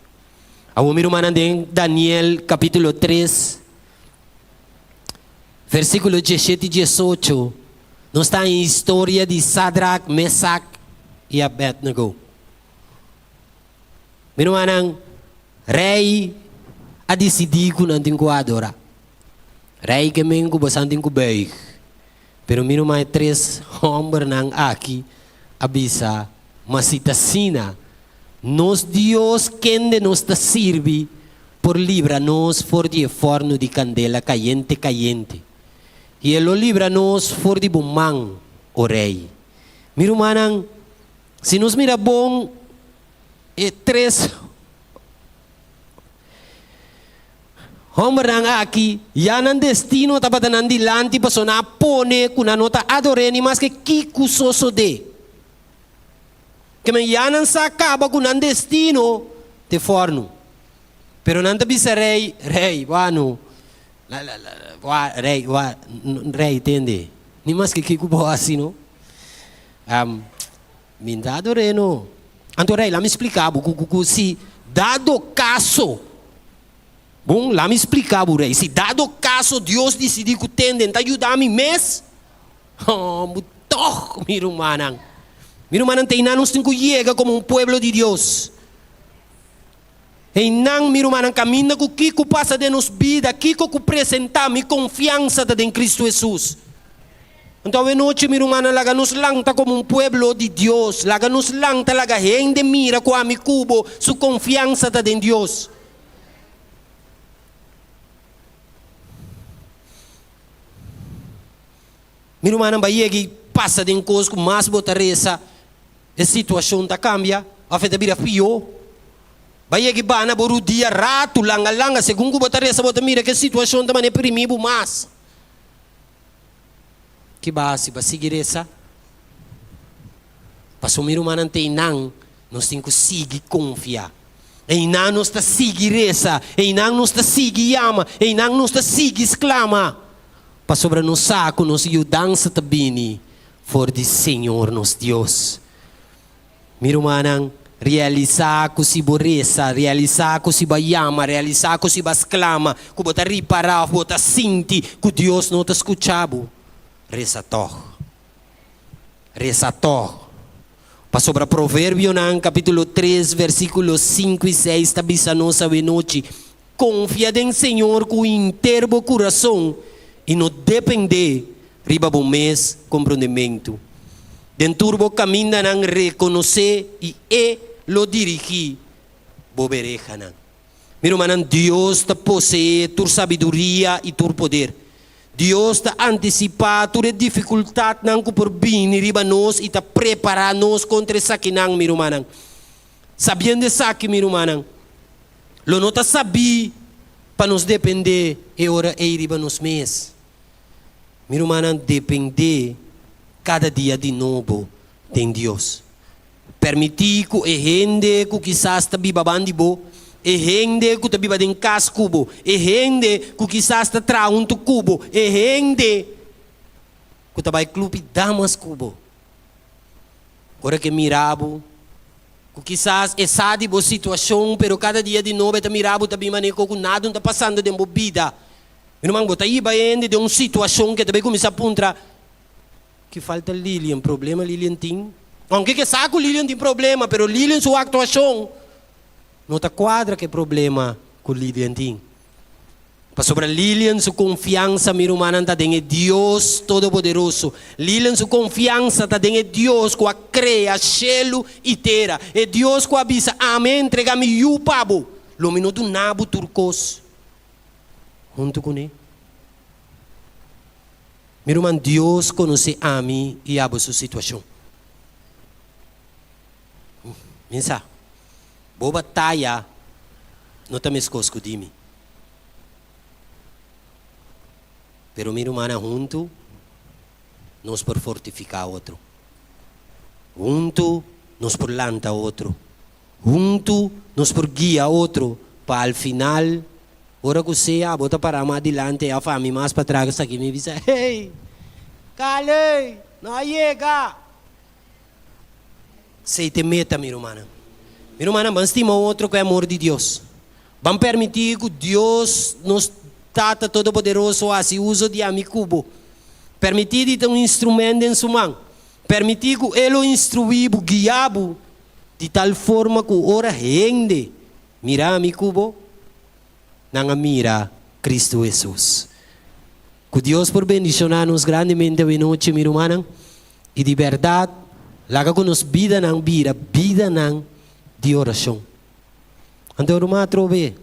Ao meu irmão em Daniel capítulo 3, versículo 17 e 18, nós está em história de Sadrach, Mesach e Abednego. Meu irmão, rei a decidir que não tem que adorar. Rei que me que bastante tem que beijar. Pero meu irmão, 3 homens aqui avisa, mas se está sina, nos Deus quem de nos sirve por livra-nos for de forno de candela caliente. E Ele livra-nos for de bumang, o rei. Meu irmão, se nos mira bom, é 3 homens aqui, já não destino tá para não dilante para sonar pone com a nota adoreni, mas que kiko soso de. Que me já não se acaba com o destino de forno. Pero não te bisa rei, wano, rei, entende? Ni mais que kiko boa assim, não? Minta adoreno. Anto rei, lá me explicava, se dado caso, bom, lá me explicava, rei, se dado caso Deus decidir que tendem a ajudar a mim mesmo, mutoh, meu irmão. Meu irmão, tem nanos que chega como um pueblo de Deus. E não, meu irmão, caminha com o que passa de nos vida, Kiko que apresentar minha confiança em Cristo Jesus. Então, a noite, meu irmão, laga nos lanta como um pueblo de Deus, laga nos lanta, laga gente mira com a mi cubo, sua confiança em Deus. Meu irmão, vai chegar passa de coisa com mais botareza. A situação está cambia, a festa vira pior. Vai que bana boru dia rato langa segundo o botareza bota mira que a situação também é primibo mais. Que base para seguir essa? Para sumir uma não, nós temos que seguir confiar. E não nós está seguir essa, e não nós está seguir ama, e não nós está seguir exclama. Para sobre nos saco nós e o dança também, for de Senhor nos Deus. Meu irmão, realizar que se borreza, realizar que se bayama, realizar que se basclama, que bota reparar, bota sentir que Deus não te escutava. Reza toch. Para sobre Provérbio, capítulo 3, versículos 5 e 6, está bisa nossa noite. Confia em Senhor com inteiro coração e não depender, riba bom mês, comprometimento. Dentro do caminho não reconhecer e lo dirigir, bobereja não. Meu irmão, Deus te possui tua sabedoria e teu poder. Deus te antecipa tua dificuldade não por vir riba nós e te preparar nós contra essa que não, meu irmão. Sabendo essa que, meu irmão, lo não te sabia para nos depender e ora e riba nos mês. Meu irmão, depender cada dia de novo tem Deus. Permitir que a gente que quizás está bibabando bo, a gente que está bibando em casa cubo, a gente que quizás está traundo cubo, a gente que está vai clube damas cubo. Agora que mirabo, que quizás é sabe boa situação, pero cada dia de novo está mirabo, está bem maneco que nada não está passando de boa vida. Meu irmão, está aí vai de uma situação que também começa a apontar que falta Lilian, problema Lilian tem. Aunque que saco Lilian tem problema, pero Lilian sua actuação não está quadra que problema com Lilian tem. Para sobre Lilian sua confiança, meu irmão, está em Deus Todo-Poderoso. Lilian sua confiança está em Deus que a cria, céu e terra. É Deus que avisa, amém, entrega-me o pabo. Lo minuto nabo turcos. Junto com ele. Meu irmão, Deus conhece a mim e a sua situação. Pensa, boa batalha, não te me escosco de mim. Pero meu irmão, junto, nós por fortificar outro. Junto, nós por lantar outro. Junto, nós por guiar outro. Para al final, ora que você bota para mais adiante, a família mais para trás aqui me diz, hey, cale, não chega. Se te meta, meu irmão. Meu irmão, vamos estimar outro com o amor de Deus. Vamos permitir que Deus nos Tata Todo-Poderoso assim uso de amicubo. Permitir de ter um instrumento em sua mão. Permitir que ele o instruibo, guiabo, de tal forma que ora rende. Mira amicubo, não mira Cristo Jesus. Que Deus por bendicionar-nos grandemente hoje noite, meu irmão. E de verdade, laga que nos vida não de oração. Então, irmão, trove.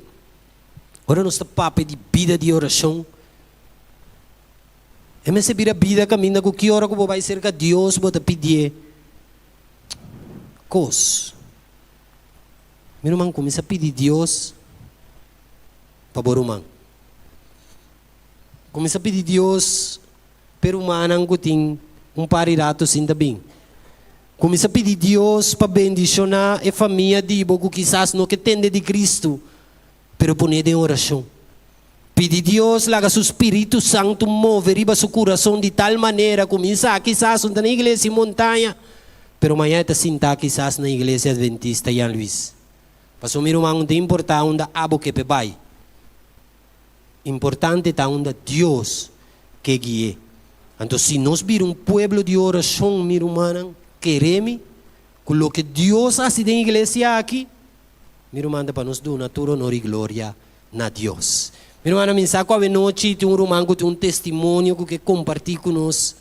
Ora nos papo de vida de oração. E me se vira vida caminha com que hora que vai ser que Deus vai te pedir coisas. Meu irmão, começa a pedir Deus para o irmão. Começa a pedir Deus para o humano que tem parirato sim também. Começa a pedir Deus para bendicionar a família de Ibo, que quizás não que tende de Cristo, pero poner em oração. Pedir Deus, laga seu Espírito Santo mover riba seu coração de tal maneira, começar quizás na igreja em montanha, pero amanhã está sentar quizás na igreja adventista em Luís. Pastor, meu irmão, não tem importar onde abo que vai. Importante está onde Deus que guie. Então, se nós vir pueblo de oração, meu irmão, queremos que o que Deus faz na igreja aqui, meu irmão, para nos dar toda honor e glória na Deus. Meu irmão, a mensagem que noite tem irmão que tem testemunho que compartilha conosco.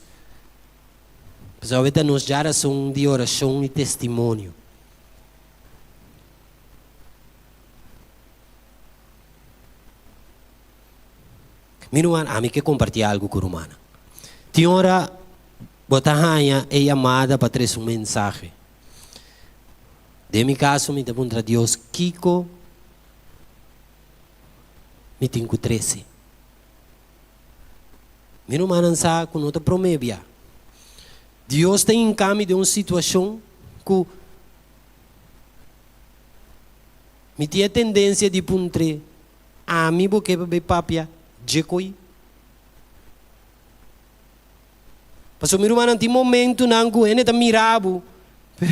Pessoal, está nos geração de oração e testemunho. Meu irmão, a mim que compartilhar algo com o irmão. Tem hora, botahanha é chamada para trazer mensagem. De meu caso, me pergunta a Deus, Kiko, me tenho 13. Meu irmão, não sabe que não te promete. Deus tem em caminho de uma situação que me tinha tendência de puntre a mim porque bebe papia de coi. Pastor, meu irmão, não tem momento não que ele está mirado,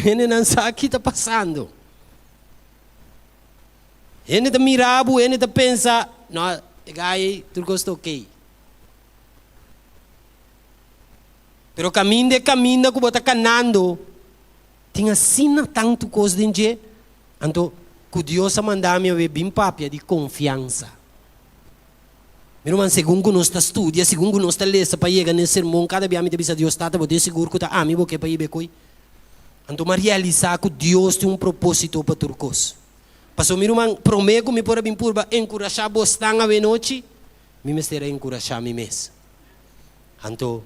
ele não sabe o que está passando. Ele está mirado, ele está pensando, não, gai, tu gosta ok. Pero caminho que você está canando, tem assim tanto coisa dentro de, então, que Deus a mandar-me a ver bem papia de confiança. Meu irmão, segundo nós estudamos, segundo nós lemos para chegar nesse sermão, cada vez que a Deus está, você seguro que está, me vou que para ir bem. Então, mas realizar que Deus tem um propósito para turcos. Pastor, meu irmão, prometo me por bem por encorajar você a noite, me será encorajar a mim mesmo. Então,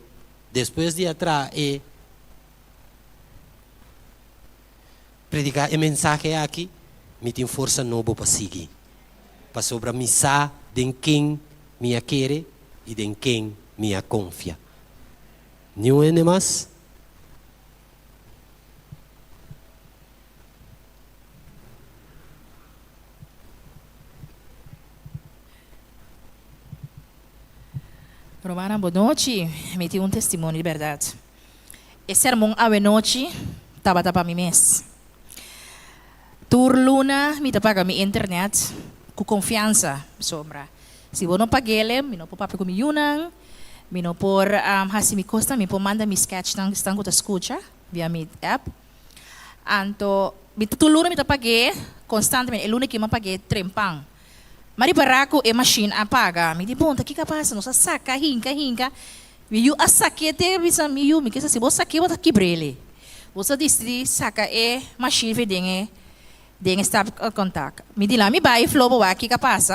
depois de atrás, predicar a mensagem aqui, me tem força nova para seguir. Para sobre a missa de quem me quer e de quem me confia. Não é mais? Romana, boa noite. Me tem testemunho de verdade. Esse sermão à noite estava para mim mesmo. Turluna, me paga minha internet com confiança. Sombra. Se eu não paguei ele, me não pode pagar com minha unang, me não pode me costa, me pode mandar mi sketch tang estão com a escuta via mi app. Então, me turluna me paguei constantemente. É luna que me paguei trempang. Mari baraco e machine apaga. Me di ponta, que capaz? Não saca, hinca. Me a saquete, bisa me que se você saque, você quebrele. Você disse saca e machine vedenge, dengue está contact. Me di lá, me vai flow para que capaz?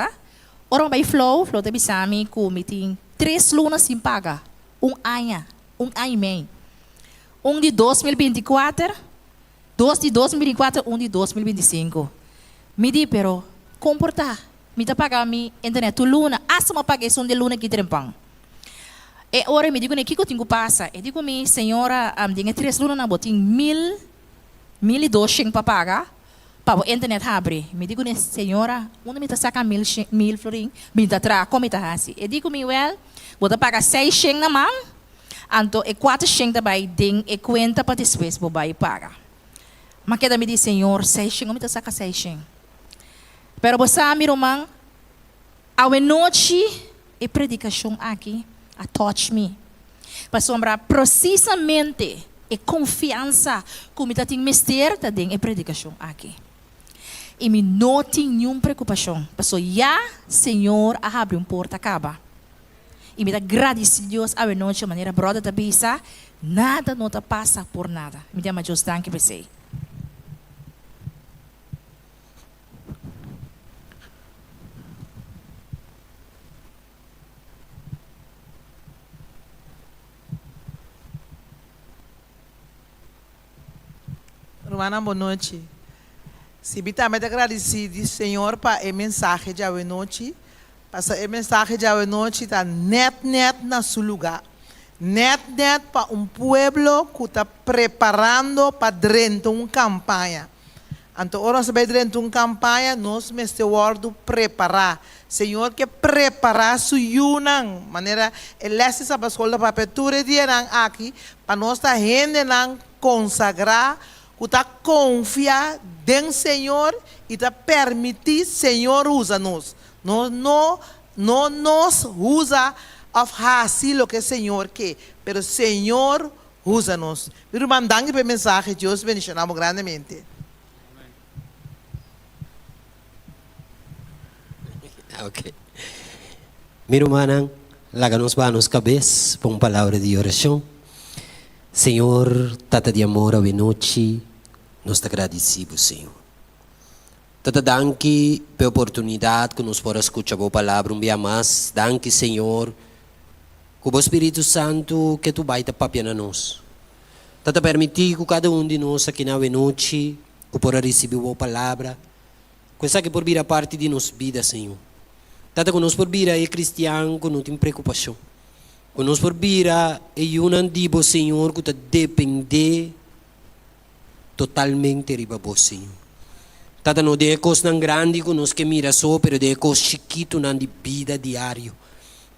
Ora vai flow te bisa me com me tem 3 lunas sem paga. Um ano e meio. Um de 2024, 2 de 2024, um de 2025. Me di pero comportar. Me tá pagar mi internet tu luna, asa ma paguei som de luna que trempang. E ora me digo ne que eu tenho passa. E digo mi senhora, dinha 3 luna na botin 1.200 para pagar. Para o internet abre. Me digo ne senhora, onde me tá saca 1.000 florin, me tá tra como tá assim. E digo mi well, vou tá pagar 600 na mão. Anto e 400 também ding e 50 para depois vou vai pagar. Makita mi di Senhor, session, umita sa ka session. Pero basta mi romang, awe noite e predicação aqui, a touch me. Para sombra precisamente e confiança como está tem mister tá dentro e predicação aqui. E me não tem nenhuma preocupação. Passou já, Senhor, a abre porta acaba. E me dá agradecer a Deus a noite de maneira broda da bisa, nada não te passa por nada. Me dá mais Deus danke para você. Romana, boa noite. Se bita me agradecido, Senhor, para a mensagem de hoje noite. Passa a mensagem de hoje noite está net na seu lugar. Net para pueblo que está preparando para dentro uma campanha. Então, ora se vai dentro uma campanha, nós mestre word preparar. Senhor, que preparar su yunang maneira elesse essa escola para apertura de aqui para nós estar rende consagrar. Está confiar em Senhor e está permitir Senhor usa nós. Não nos usa of fazer o que o Senhor quer, mas Senhor usa nós. Meu irmão, danke pela mensagem, Deus bendicionamos grandemente. Ok. Meu irmão, laga-nos para nos cabeças com palavra de oração. Senhor, tata de amor a noite. Nós te agradecemos, Senhor. Tata danke pela oportunidade que nos podemos escutar a palavra um dia mais. Danke, Senhor, com o Espírito Santo que tu vai te papiar na nós. Tata permitir que cada de nós aqui na noite que possa receber a palavra. Coisa que por vir a parte de nossa vida, Senhor. Tata que nós por vir é cristiano que não tem preocupação. Que nós por vir é um Senhor, que te depende totalmente riba vos, Senhor. Tata não de coisas tão grandes que nós que mira só, pero de coisas chiquitas na vida diário.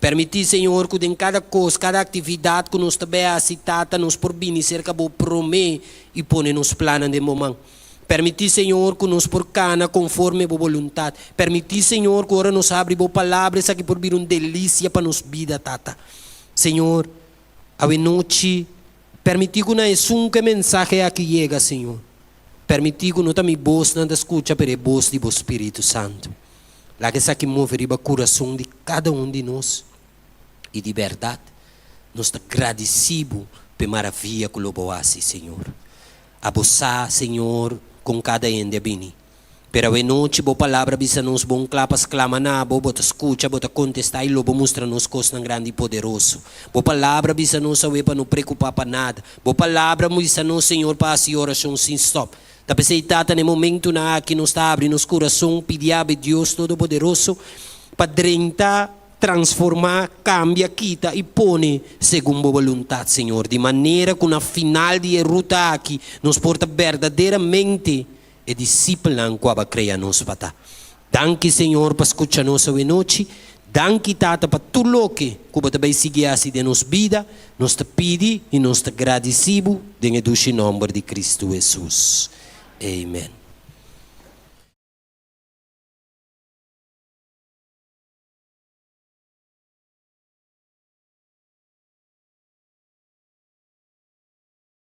Permitir, Senhor, que em cada coisa, cada atividade que nós também tata nos por vir cerca do promê e pôr nos planos de momento. Permitir, Senhor, que nos por cana conforme a vontade. Permitir, Senhor, que agora nos abre a palavra, essa que por vir uma delícia para nos vida, tata. Senhor, a noite permitir que não é que mensagem aqui chega, Senhor. Permitir que não também voz não escuta pela voz do Espírito Santo. Lá que essa que move o coração de cada de nós. E de verdade, nós te agradecemos pela maravilha que o assim, Senhor. Abusar, Senhor, com cada ende bem. Pero a noite, boa palavra, bisa nos bom clapas, clama na, bota escuta, bota contestar e lobo mostra nos coisas grande e poderoso. Boa palavra, bisa nos awe para não preocupar para nada. Boa palavra, bisa nos, Senhor, para a oração sem stop. Da pessoa no momento na que nos abre nos coração, pedir a Deus Todo-Poderoso para drentar, transformar, cambia, quita e põe segundo a vontade, Senhor. De maneira que na final de ruta aqui nos porta verdadeiramente e disciplinan que vai criar nos pata. Danke, Senhor, para escutar nossa noite. Danke, Tata, para tudo o que vai seguir assim de nossa vida. Nós te pedimos e nós te agradecemos em nome de Cristo Jesus. Amen.